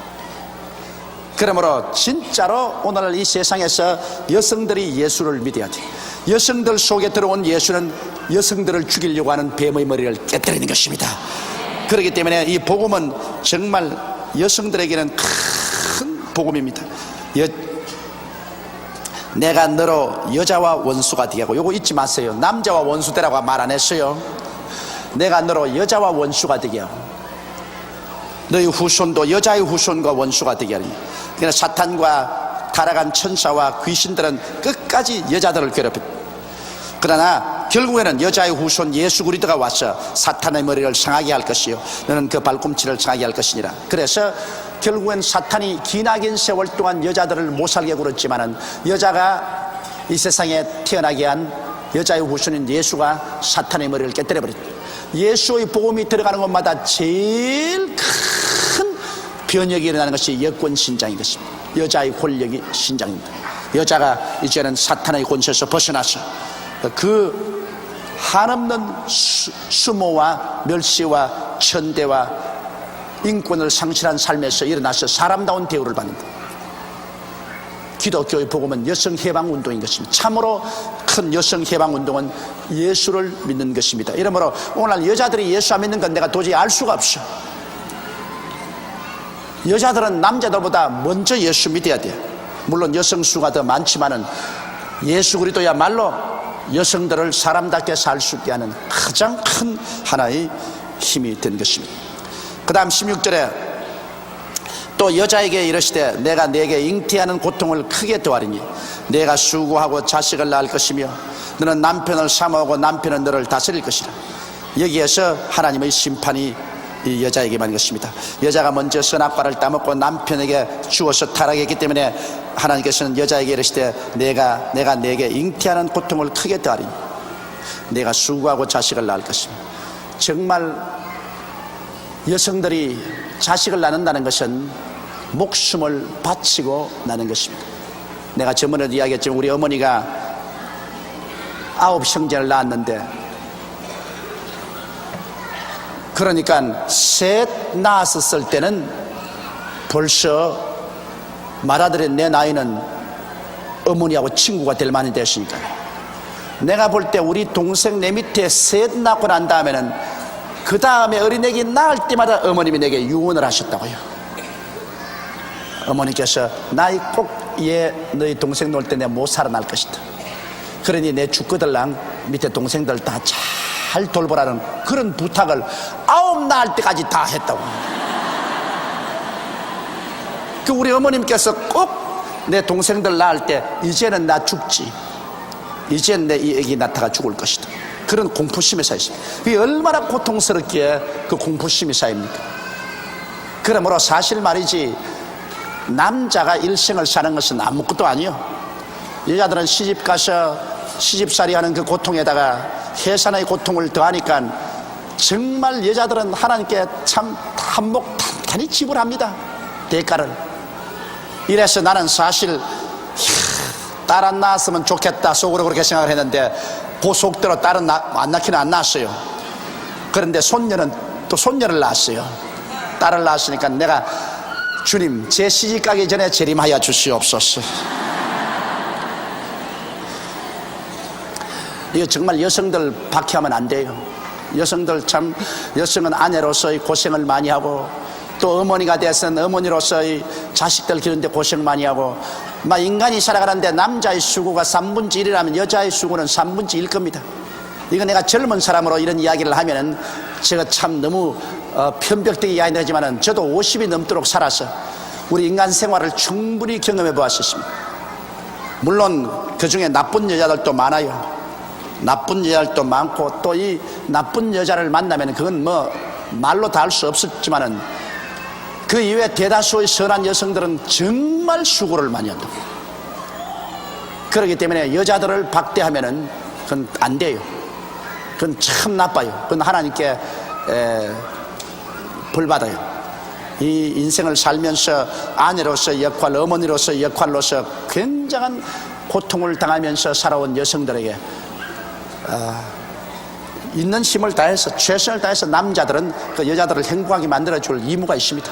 그러므로 진짜로 오늘 이 세상에서 여성들이 예수를 믿어야 돼. 여성들 속에 들어온 예수는 여성들을 죽이려고 하는 뱀의 머리를 깨뜨리는 것입니다. 그렇기 때문에 이 복음은 정말 여성들에게는 큰 복음입니다. 내가 너로 여자와 원수가 되게 하고, 요거 잊지 마세요. 남자와 원수 되라고 말 안 했어요. 내가 너로 여자와 원수가 되게 하고 너희 후손도 여자의 후손과 원수가 되게 하니. 그러나 사탄과 타락한 천사와 귀신들은 끝까지 여자들을 괴롭혔다. 그러나 결국에는 여자의 후손 예수 그리스도가 와서 사탄의 머리를 상하게 할 것이요, 너는 그 발꿈치를 상하게 할 것이니라. 그래서 결국엔 사탄이 기나긴 세월 동안 여자들을 못 살게 굴었지만은 여자가 이 세상에 태어나게 한 여자의 후손인 예수가 사탄의 머리를 깨뜨려 버렸다. 예수의 복음이 들어가는 곳마다 제일 큰 변혁이 일어나는 것이 여권 신장인 것입니다. 여자의 권력이 신장입니다. 여자가 이제는 사탄의 권세에서 벗어나서 그 한없는 수모와 멸시와 천대와 인권을 상실한 삶에서 일어나서 사람다운 대우를 받는다. 기독교의 복음은 여성 해방 운동인 것입니다. 참으로 큰 여성 해방 운동은 예수를 믿는 것입니다. 이러므로 오늘 여자들이 예수 안 믿는 건 내가 도저히 알 수가 없어. 여자들은 남자들보다 먼저 예수 믿어야 돼. 물론 여성 수가 더 많지만은 예수 그리스도야말로 여성들을 사람답게 살 수 있게 하는 가장 큰 하나의 힘이 된 것입니다. 그 다음 16절에 또 여자에게 이르시되 내가 네게 잉태하는 고통을 크게 더하리니 내가 수고하고 자식을 낳을 것이며 너는 남편을 사모하고 남편은 너를 다스릴 것이라. 여기에서 하나님의 심판이 이 여자에게만 것입니다. 여자가 먼저 선악과를 따먹고 남편에게 주어서 타락했기 때문에 하나님께서는 여자에게 이르시되 내가 네게 잉태하는 고통을 크게 더하리니 내가 수고하고 자식을 낳을 것입니다. 정말 여성들이 자식을 낳는다는 것은 목숨을 바치고 낳는 것입니다. 내가 저번에도 이야기했지만 우리 어머니가 9 형제를 낳았는데, 그러니까 셋 낳았을 때는 벌써 말하더니 내 나이는 어머니하고 친구가 될 만이 됐으니까, 내가 볼 때 우리 동생 내 밑에 셋 낳고 난 다음에는 그 다음에 어린애기 낳을 때마다 어머님이 내게 유언을 하셨다고요. 어머니께서 나이 꼭 너희 동생 놀 때 내가 못 살아날 것이다. 그러니 내 죽거들랑 밑에 동생들 다 잘 돌보라는 그런 부탁을 9 낳을 때까지 다 했다고. 그 우리 어머님께서 꼭 내 동생들 낳을 때 이제는 나 죽지, 이제는 내 이 애기 낳다가 죽을 것이다, 그런 공포심에 쌓였습니다. 그게 얼마나 고통스럽기에 그 공포심이 쌓입니까? 그러므로 사실 말이지, 남자가 일생을 사는 것은 아무것도 아니요. 여자들은 시집가서 시집살이 하는 그 고통에다가 해산의 고통을 더하니까 정말 여자들은 하나님께 참 한몫탄탄히 지불합니다, 대가를. 이래서 나는 사실 딸 안 낳았으면 좋겠다 속으로 그렇게 생각을 했는데 그 속대로 딸은 안 낳기는 안 낳았어요. 그런데 또 손녀를 낳았어요. 딸을 낳았으니까 내가 주님, 제 시집 가기 전에 재림하여 주시옵소서. 이거 정말 여성들 박해하면 안 돼요. 여성은 아내로서의 고생을 많이 하고 또 어머니가 돼서는 어머니로서의 자식들 기르는데 고생 많이 하고, 인간이 살아가는데 남자의 수고가 3분의 1이라면 여자의 수고는 3분의 1 겁니다. 이거 내가 젊은 사람으로 이런 이야기를 하면은 제가 참 너무 편벽되게 이야기하지만은 저도 50이 넘도록 살아서 우리 인간 생활을 충분히 경험해 보았습니다. 물론 그 중에 나쁜 여자들도 많아요. 나쁜 여자들도 많고 또 이 나쁜 여자를 만나면 그건 말로 다 할 수 없었지만은 그 이외에 대다수의 선한 여성들은 정말 수고를 많이 한다고. 그렇기 때문에 여자들을 박대하면은 그건 안 돼요. 그건 참 나빠요. 그건 하나님께 벌 받아요. 이 인생을 살면서 아내로서 역할, 어머니로서 역할로서 굉장한 고통을 당하면서 살아온 여성들에게 있는 힘을 다해서 최선을 다해서 남자들은 그 여자들을 행복하게 만들어줄 의무가 있습니다.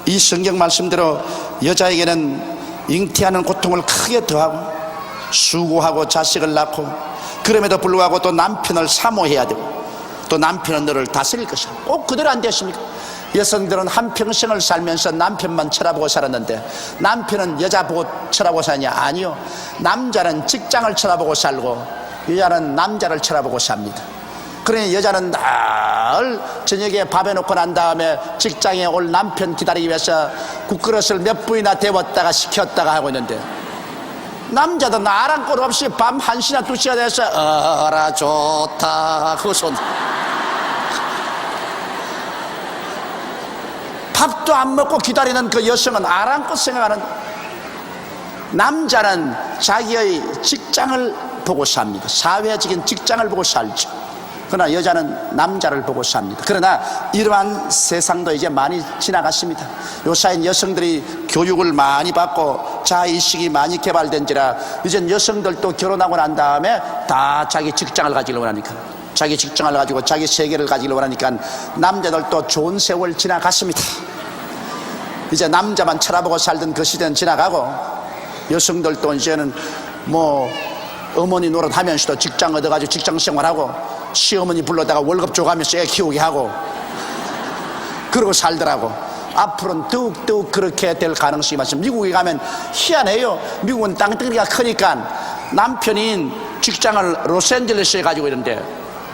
이 성경 말씀대로 여자에게는 잉태하는 고통을 크게 더하고 수고하고 자식을 낳고 그럼에도 불구하고 또 남편을 사모해야 되고 또 남편은 너를 다스릴 것이다. 꼭 그대로 안 되십니까? 여성들은 한평생을 살면서 남편만 쳐다보고 살았는데 남편은 여자 보고 쳐다보고 사냐? 아니요. 남자는 직장을 쳐다보고 살고 여자는 남자를 쳐다보고 삽니다. 그러니 여자는 늘 저녁에 밥 해놓고 난 다음에 직장에 올 남편 기다리기 위해서 국그릇을 몇 분이나 데웠다가 식혔다가 하고 있는데 남자도 아랑곳 없이 밤 1시나 2시가 돼서 어라 좋다 그 손 밥도 안 먹고 기다리는 그 여성은 아랑곳 생각하는. 남자는 자기의 직장을 보고 삽니다. 사회적인 직장을 보고 살죠. 그러나 여자는 남자를 보고 삽니다. 그러나 이러한 세상도 이제 많이 지나갔습니다. 요사인 여성들이 교육을 많이 받고 자의식이 많이 개발된지라 이젠 여성들도 결혼하고 난 다음에 다 자기 직장을 가지려고 하니까, 자기 직장을 가지고 자기 세계를 가지려고 하니까 남자들도 좋은 세월 지나갔습니다. 이제 남자만 쳐다보고 살던 그 시대는 지나가고 여성들도 이제는 어머니 노릇하면서도 직장 얻어가지고 직장 생활하고 시어머니 불러다가 월급 줘가면서 애 키우게 하고 그러고 살더라고. 앞으로는 더욱더욱 그렇게 될 가능성이 많습니다. 미국에 가면 희한해요. 미국은 땅덩이가 크니까 남편이 직장을 로스앤젤레스에 가지고 있는데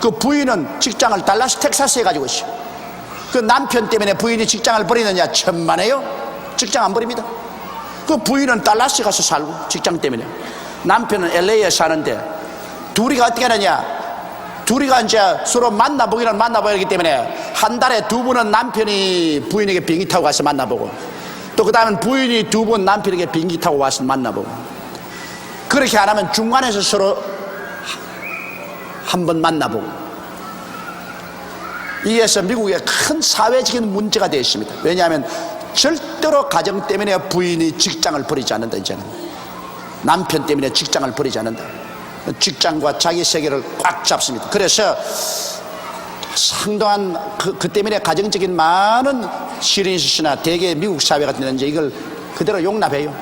그 부인은 직장을 달라스 텍사스에 가지고 있어요. 그 남편 때문에 부인이 직장을 버리느냐? 천만에요. 직장 안 버립니다. 그 부인은 달라스에 가서 살고 직장 때문에, 남편은 LA에 사는데 둘이가 어떻게 하느냐? 둘이가 이제 서로 만나보기는 만나보기 때문에 한 달에 2번은 남편이 부인에게 비행기 타고 가서 만나보고 또 그 다음엔 부인이 2번 남편에게 비행기 타고 와서 만나보고, 그렇게 안 하면 중간에서 서로 한 번 만나보고. 이에서 미국에 큰 사회적인 문제가 되어 있습니다. 왜냐하면 절대로 가정 때문에 부인이 직장을 버리지 않는다. 이제는 남편 때문에 직장을 버리지 않는다. 직장과 자기 세계를 꽉 잡습니다. 그래서 상당한 그 때문에 가정적인 많은 시리즈나 대개 미국 사회 같은 데는 이제 이걸 그대로 용납해요.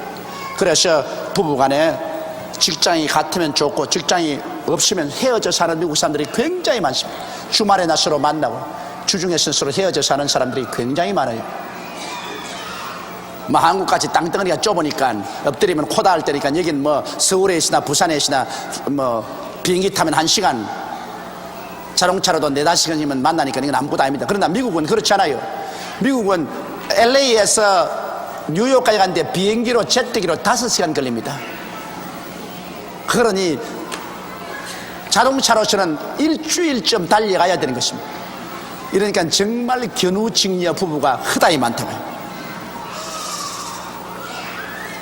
그래서 부부간에 직장이 같으면 좋고 직장이 없으면 헤어져 사는 미국 사람들이 굉장히 많습니다. 주말에나 서로 만나고 주중에서 서로 헤어져 사는 사람들이 굉장히 많아요. 한국같이 땅덩어리가 좁으니까 엎드리면 코 닿을 때니까 여긴 서울에 있으나 부산에 있으나 비행기 타면 1시간, 자동차로도 4-5시간이면 만나니까 이건 아무것도 아닙니다. 그러나 미국은 그렇지 않아요. 미국은 LA에서 뉴욕까지 가는데 비행기로 제트기로 5시간 걸립니다. 그러니 자동차로서는 일주일쯤 달려가야 되는 것입니다. 이러니까 정말 견우직녀 부부가 허다히 많다고요.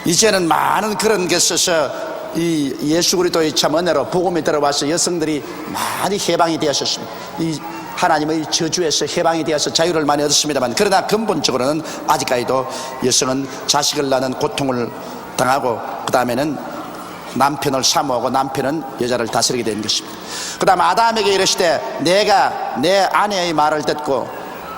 이제는 많은 그런 게 있어서 이 예수 그리스도의 참 은혜로 복음이 들어와서 여성들이 많이 해방이 되었습니다. 이 하나님의 저주에서 해방이 되어서 자유를 많이 얻었습니다만, 그러나 근본적으로는 아직까지도 여성은 자식을 낳는 고통을 당하고, 그 다음에는 남편을 사모하고 남편은 여자를 다스리게 되는 것입니다. 그 다음 아담에게 이르시되 내가 내 아내의 말을 듣고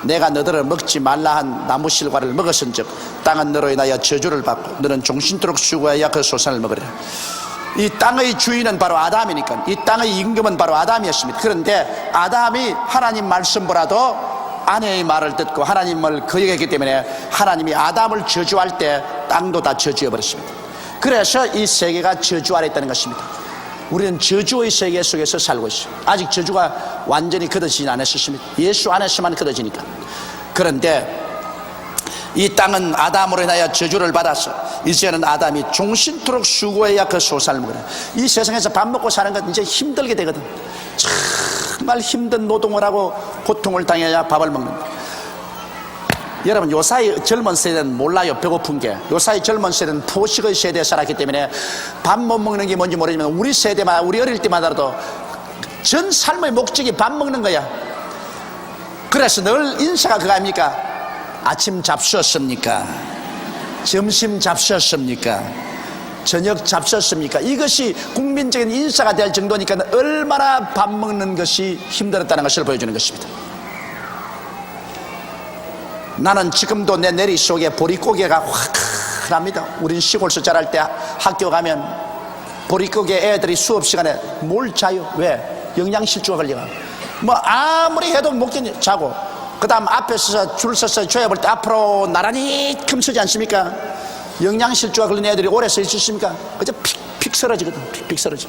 내가 너들을 먹지 말라 한 나무 실과를 먹었은즉 땅은 너로 인하여 저주를 받고 너는 종신토록 수고하여 그 소산을 먹으리라. 이 땅의 주인은 바로 아담이니까, 이 땅의 임금은 바로 아담이었습니다. 그런데 아담이 하나님 말씀보다도 아내의 말을 듣고 하나님을 거역했기 때문에 하나님이 아담을 저주할 때 땅도 다 저주해 버렸습니다. 그래서 이 세계가 저주 아래 있다는 것입니다. 우리는 저주의 세계 속에서 살고 있어요. 아직 저주가 완전히 걷어지지 않았습니다. 예수 안에서만 걷어지니까. 그런데 이 땅은 아담으로 인하여 저주를 받아서 이제는 아담이 종신토록 수고해야 그 소산을 먹으라. 이 세상에서 밥 먹고 사는 건 이제 힘들게 되거든. 정말 힘든 노동을 하고 고통을 당해야 밥을 먹는다. 여러분, 요사이 젊은 세대는 몰라요. 배고픈 게. 요사이 젊은 세대는 포식의 세대에 살았기 때문에 밥 못 먹는 게 뭔지 모르지만 우리 세대마다, 우리 어릴 때마다도 전 삶의 목적이 밥 먹는 거야. 그래서 늘 인사가 그거 아닙니까? 아침 잡수었습니까? 점심 잡수었습니까? 저녁 잡수었습니까? 이것이 국민적인 인사가 될 정도니까 얼마나 밥 먹는 것이 힘들었다는 것을 보여주는 것입니다. 나는 지금도 내 내리 속에 보릿고개가 화끈합니다. 우린 시골에서 자랄 때 학교 가면 보릿고개 애들이 수업 시간에 뭘 자요? 왜? 영양실조가 걸려가. 뭐 아무리 해도 못 견뎌. 자고. 그 다음 앞에 서서 줄 서서 줘야 볼 때 앞으로 나란히 큼서지 않습니까? 영양실조가 걸린 애들이 오래 서 있으십니까? 그저 픽픽 쓰러지거든. 픽픽 쓰러져.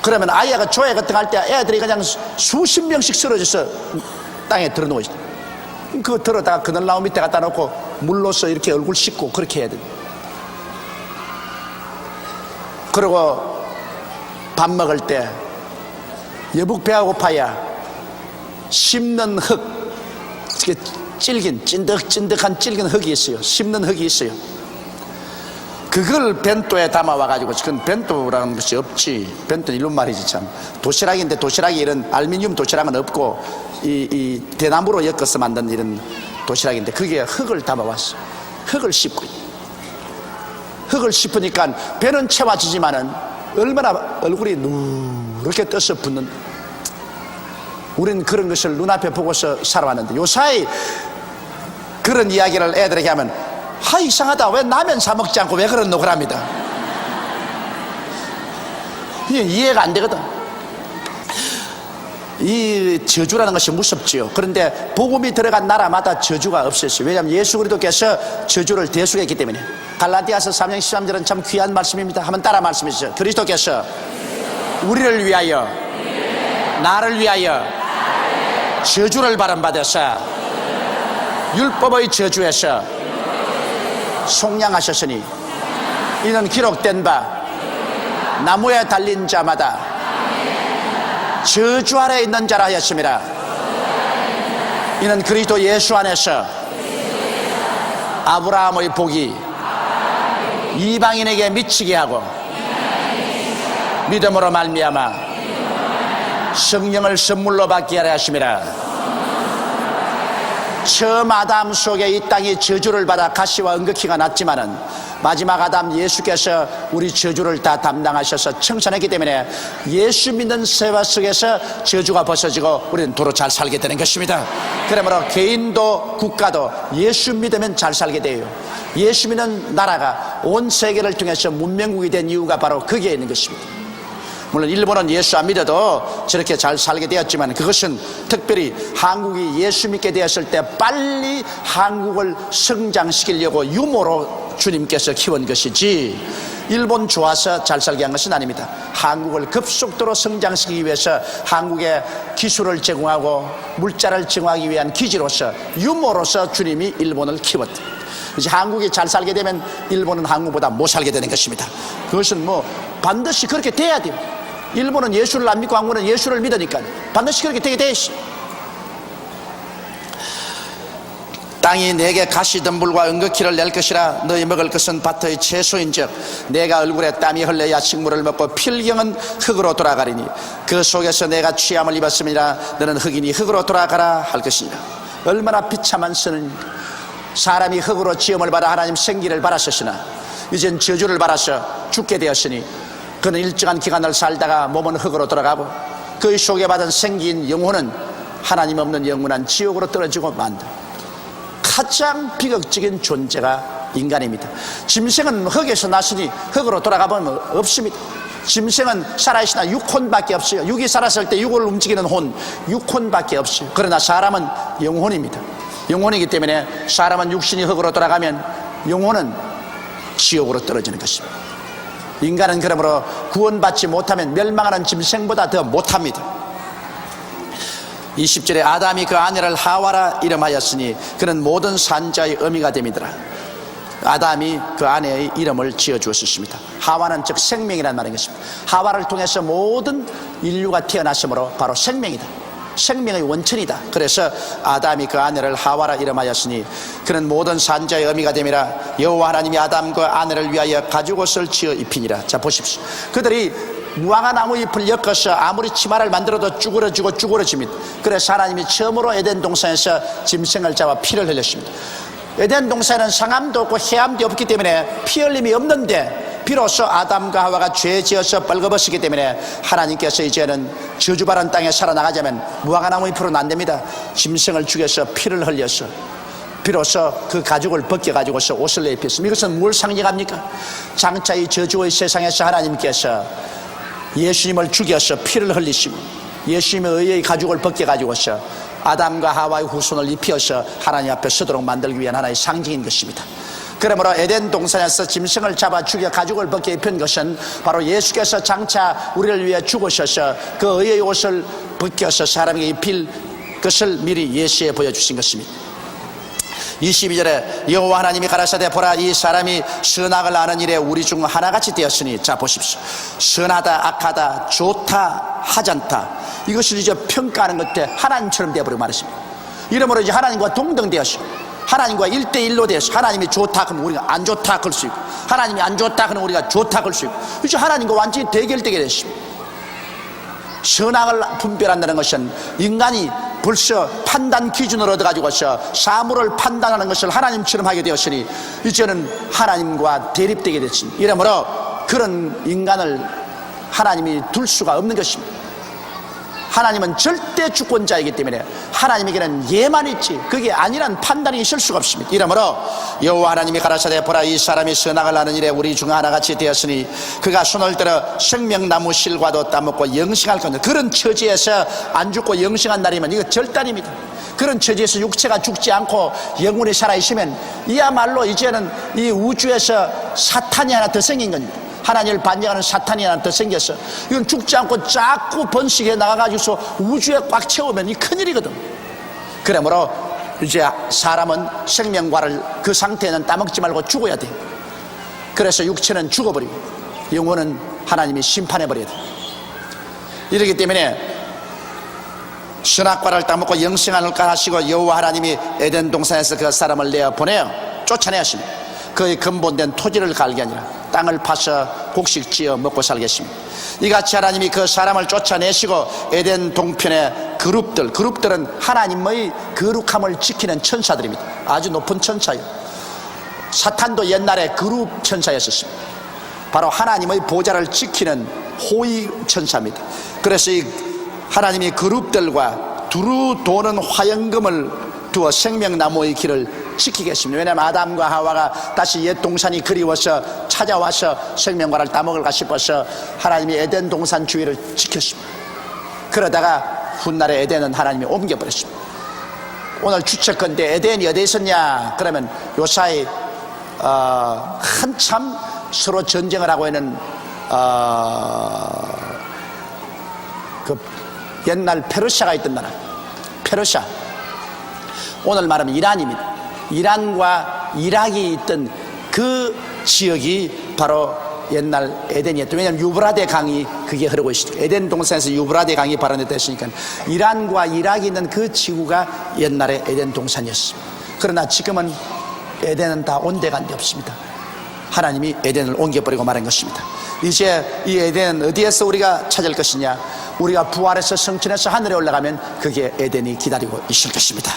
그러면 아이가 조회 같은 거 할 때 애들이 그냥 수십 명씩 쓰러져서 땅에 들어 누워 있어. 그거 들어다가 그늘나무 밑에 갖다 놓고 물로서 이렇게 얼굴 씻고 그렇게 해야 돼. 그리고 밥 먹을 때 여북 배가 고파야 씹는 흙, 찔긴 찐득찐득한 찔긴 흙이 있어요. 씹는 흙이 있어요. 그걸 벤또에 담아와가지고, 그건 벤또라는 것이 없지. 벤또는 일본 말이지 참. 도시락인데 도시락이 이런 알루미늄 도시락은 없고 이 대나무로 엮어서 만든 이런 도시락인데 거기에 흙을 담아왔어. 흙을 씹고. 흙을 씹으니까 배는 채워지지만은 얼마나 얼굴이 누렇게 떠서 붓는. 우리는 그런 것을 눈앞에 보고서 살아왔는데 요사이 그런 이야기를 애들에게 하면 이상하다. 왜 라면 사 먹지 않고 왜 그러노? 그럽니다. 이해가 안 되거든. 이 저주라는 것이 무섭지요. 그런데 복음이 들어간 나라마다 저주가 없었어요. 왜냐하면 예수 그리스도께서 저주를 대속했기 때문에. 갈라디아서 3장 13절은 참 귀한 말씀입니다. 한번 따라 말씀해 주세요. 그리스도께서 우리를 위하여, 나를 위하여 저주를 발언받으사 율법의 저주에서 속량하셨으니 이는 기록된 바 나무에 달린 자마다 저주 아래 있는 자라 하였습니다. 이는 그리스도 예수 안에서 아브라함의 복이 이방인에게 미치게 하고 믿음으로 말미암아 성령을 선물로 받게 하려 하심이라. 처음 아담 속에 이 땅이 저주를 받아 가시와 은극히가 났지만은 마지막 아담 예수께서 우리 저주를 다 담당하셔서 청산했기 때문에 예수 믿는 세와 속에서 저주가 벗어지고 우리는 도로 잘 살게 되는 것입니다. 그러므로 개인도 국가도 예수 믿으면 잘 살게 돼요. 예수 믿는 나라가 온 세계를 통해서 문명국이 된 이유가 바로 거기에 있는 것입니다. 물론 일본은 예수 안 믿어도 저렇게 잘 살게 되었지만 그것은 특별히 한국이 예수 믿게 되었을 때 빨리 한국을 성장시키려고 유모로 주님께서 키운 것이지 일본 좋아서 잘 살게 한 것은 아닙니다. 한국을 급속도로 성장시키기 위해서 한국에 기술을 제공하고 물자를 제공하기 위한 기지로서 유모로서 주님이 일본을 키웠다. 이제 한국이 잘 살게 되면 일본은 한국보다 못 살게 되는 것입니다. 그것은 뭐 반드시 그렇게 돼야 돼요. 일본은 예수를 안 믿고 한국은 예수를 믿으니까 반드시 그렇게 되게 돼 있어. 땅이 내게 가시덤불과 은극기를 낼 것이라. 너희 먹을 것은 밭의 채소인즉 내가 얼굴에 땀이 흘러야 식물을 먹고 필경은 흙으로 돌아가리니 그 속에서 내가 취함을 입었음이라. 너는 흙이니 흙으로 돌아가라 할 것이니라. 얼마나 비참한 선언입니다. 사람이 흙으로 지음을 받아 하나님 생기를 바라셨으나 이젠 저주를 받아서 죽게 되었으니 그는 일정한 기간을 살다가 몸은 흙으로 돌아가고 그 속에 받은 생기인 영혼은 하나님 없는 영원한 지옥으로 떨어지고 만다. 가장 비극적인 존재가 인간입니다. 짐승은 흙에서 났으니 흙으로 돌아가보면 없습니다. 짐승은 살아있으나 육혼밖에 없어요. 육이 살았을 때 육을 움직이는 혼, 육혼밖에 없어요. 그러나 사람은 영혼입니다. 영혼이기 때문에 사람은 육신이 흙으로 돌아가면 영혼은 지옥으로 떨어지는 것입니다. 인간은 그러므로 구원받지 못하면 멸망하는 짐승보다 더 못합니다. 20절에 아담이 그 아내를 하와라 이름하였으니 그는 모든 산자의 어미가 됨이더라. 아담이 그 아내의 이름을 지어주었습니다. 하와는 즉 생명이라는 말인 것입니다. 하와를 통해서 모든 인류가 태어났으므로 바로 생명이다. 생명의 원천이다. 그래서 아담이 그 아내를 하와라 이름하였으니 그는 모든 산자의 어미가 됨이라. 여호와 하나님이 아담과 아내를 위하여 가죽옷을 지어 입히니라. 자 보십시오. 그들이 무화과 나무 잎을 엮어서 아무리 치마를 만들어도 쭈그러지고 쭈그러집니다. 그래서 하나님이 처음으로 에덴 동산에서 짐승을 잡아 피를 흘렸습니다. 에덴 동산에는 상함도 없고 해함도 없기 때문에 피 흘림이 없는데 비로소 아담과 하와가 죄 지어서 벌거벗었기 때문에 하나님께서 이제는 저주받은 땅에 살아나가자면 무화과 나무 잎으로는 안 됩니다. 짐승을 죽여서 피를 흘려서 비로소 그 가죽을 벗겨가지고서 옷을 내입혔습니다. 이것은 뭘 상징합니까? 장차 이 저주의 세상에서 하나님께서 예수님을 죽여서 피를 흘리시고 예수님의 의의 가죽을 벗겨가지고서 아담과 하와의 후손을 입혀서 하나님 앞에 서도록 만들기 위한 하나의 상징인 것입니다. 그러므로 에덴 동산에서 짐승을 잡아 죽여 가죽을 벗겨 입힌 것은 바로 예수께서 장차 우리를 위해 죽으셔서 그 의의 옷을 벗겨서 사람에게 입힐 것을 미리 예시해 보여주신 것입니다. 22절에 여호와 하나님이 가라사대 보라 이 사람이 선악을 아는 일에 우리 중 하나같이 되었으니 자 보십시오. 선하다 악하다 좋다 하찮다 이것을 이제 평가하는 것때 하나님처럼 되어버리고 말했습니다. 이러므로 이제 하나님과 동등되었어요. 하나님과 1대1로 되어서 하나님이 좋다 그러면 우리가 안 좋다 그럴 수 있고 하나님이 안 좋다 그러면 우리가 좋다 그럴 수 있고 이제 하나님과 완전히 대결되게 됐습니다. 선악을 분별한다는 것은 인간이 벌써 판단 기준을 얻어가지고서 사물을 판단하는 것을 하나님처럼 하게 되었으니 이제는 하나님과 대립되게 됐습니다. 이러므로 그런 인간을 하나님이 둘 수가 없는 것입니다. 하나님은 절대 주권자이기 때문에 하나님에게는 예만 있지 그게 아니란 판단이 있을 수가 없습니다. 이러므로 여호와 하나님이 가라사대 보라 이 사람이 선악을 하는 일에 우리 중 하나같이 되었으니 그가 손을 들어 생명나무 실과도 따먹고 영생할 건데 그런 처지에서 안 죽고 영생한 날이면 이거 절단입니다. 그런 처지에서 육체가 죽지 않고 영혼이 살아있으면 이야말로 이제는 이 우주에서 사탄이 하나 더 생긴 겁니다. 하나님을 반역하는 사탄이 하나 더 생겨서 이건 죽지 않고 자꾸 번식해 나가가지고서 우주에 꽉 채우면 이 큰일이거든. 그러므로 이제 사람은 생명과를 그 상태에는 따먹지 말고 죽어야 돼. 그래서 육체는 죽어버리고 영혼은 하나님이 심판해버려야 돼. 이렇기 때문에 선악과를 따먹고 영생하는가 하시고 여호와 하나님이 에덴 동산에서 그 사람을 내어 보내어 쫓아내었습니다. 그의 근본된 토지를 갈게 아니라 땅을 파서 곡식 지어 먹고 살겠습니다. 이같이 하나님이 그 사람을 쫓아내시고 에덴 동편의 그룹들은 하나님의 거룩함을 지키는 천사들입니다. 아주 높은 천사예요. 사탄도 옛날에 그룹 천사였었습니다. 바로 하나님의 보좌를 지키는 호위 천사입니다. 그래서 이 하나님이 그룹들과 두루 도는 화영금을 두어 생명나무의 길을 지키겠습니다. 왜냐하면 아담과 하와가 다시 옛 동산이 그리워서 찾아와서 생명과를 따먹을까 싶어서 하나님이 에덴 동산 주위를 지켰습니다. 그러다가 훗날에 에덴은 하나님이 옮겨버렸습니다. 오늘 주책건데 에덴이 어디에 있었냐 그러면 요사이 한참 서로 전쟁을 하고 있는 그 옛날 페르시아가 있던 나라 페르시아 오늘 말하면 이란입니다. 이란과 이락이 있던 그 지역이 바로 옛날 에덴이었죠. 왜냐하면 유브라데 강이 그게 흐르고 있으니까 에덴 동산에서 유브라데 강이 발원됐다 했으니까 이란과 이락이 있는 그 지구가 옛날에 에덴 동산이었습니다. 그러나 지금은 에덴은 다 온데간데 없습니다. 하나님이 에덴을 옮겨버리고 말한 것입니다. 이제 이 에덴은 어디에서 우리가 찾을 것이냐? 우리가 부활해서 성천에서 하늘에 올라가면 그게 에덴이 기다리고 있을 것입니다.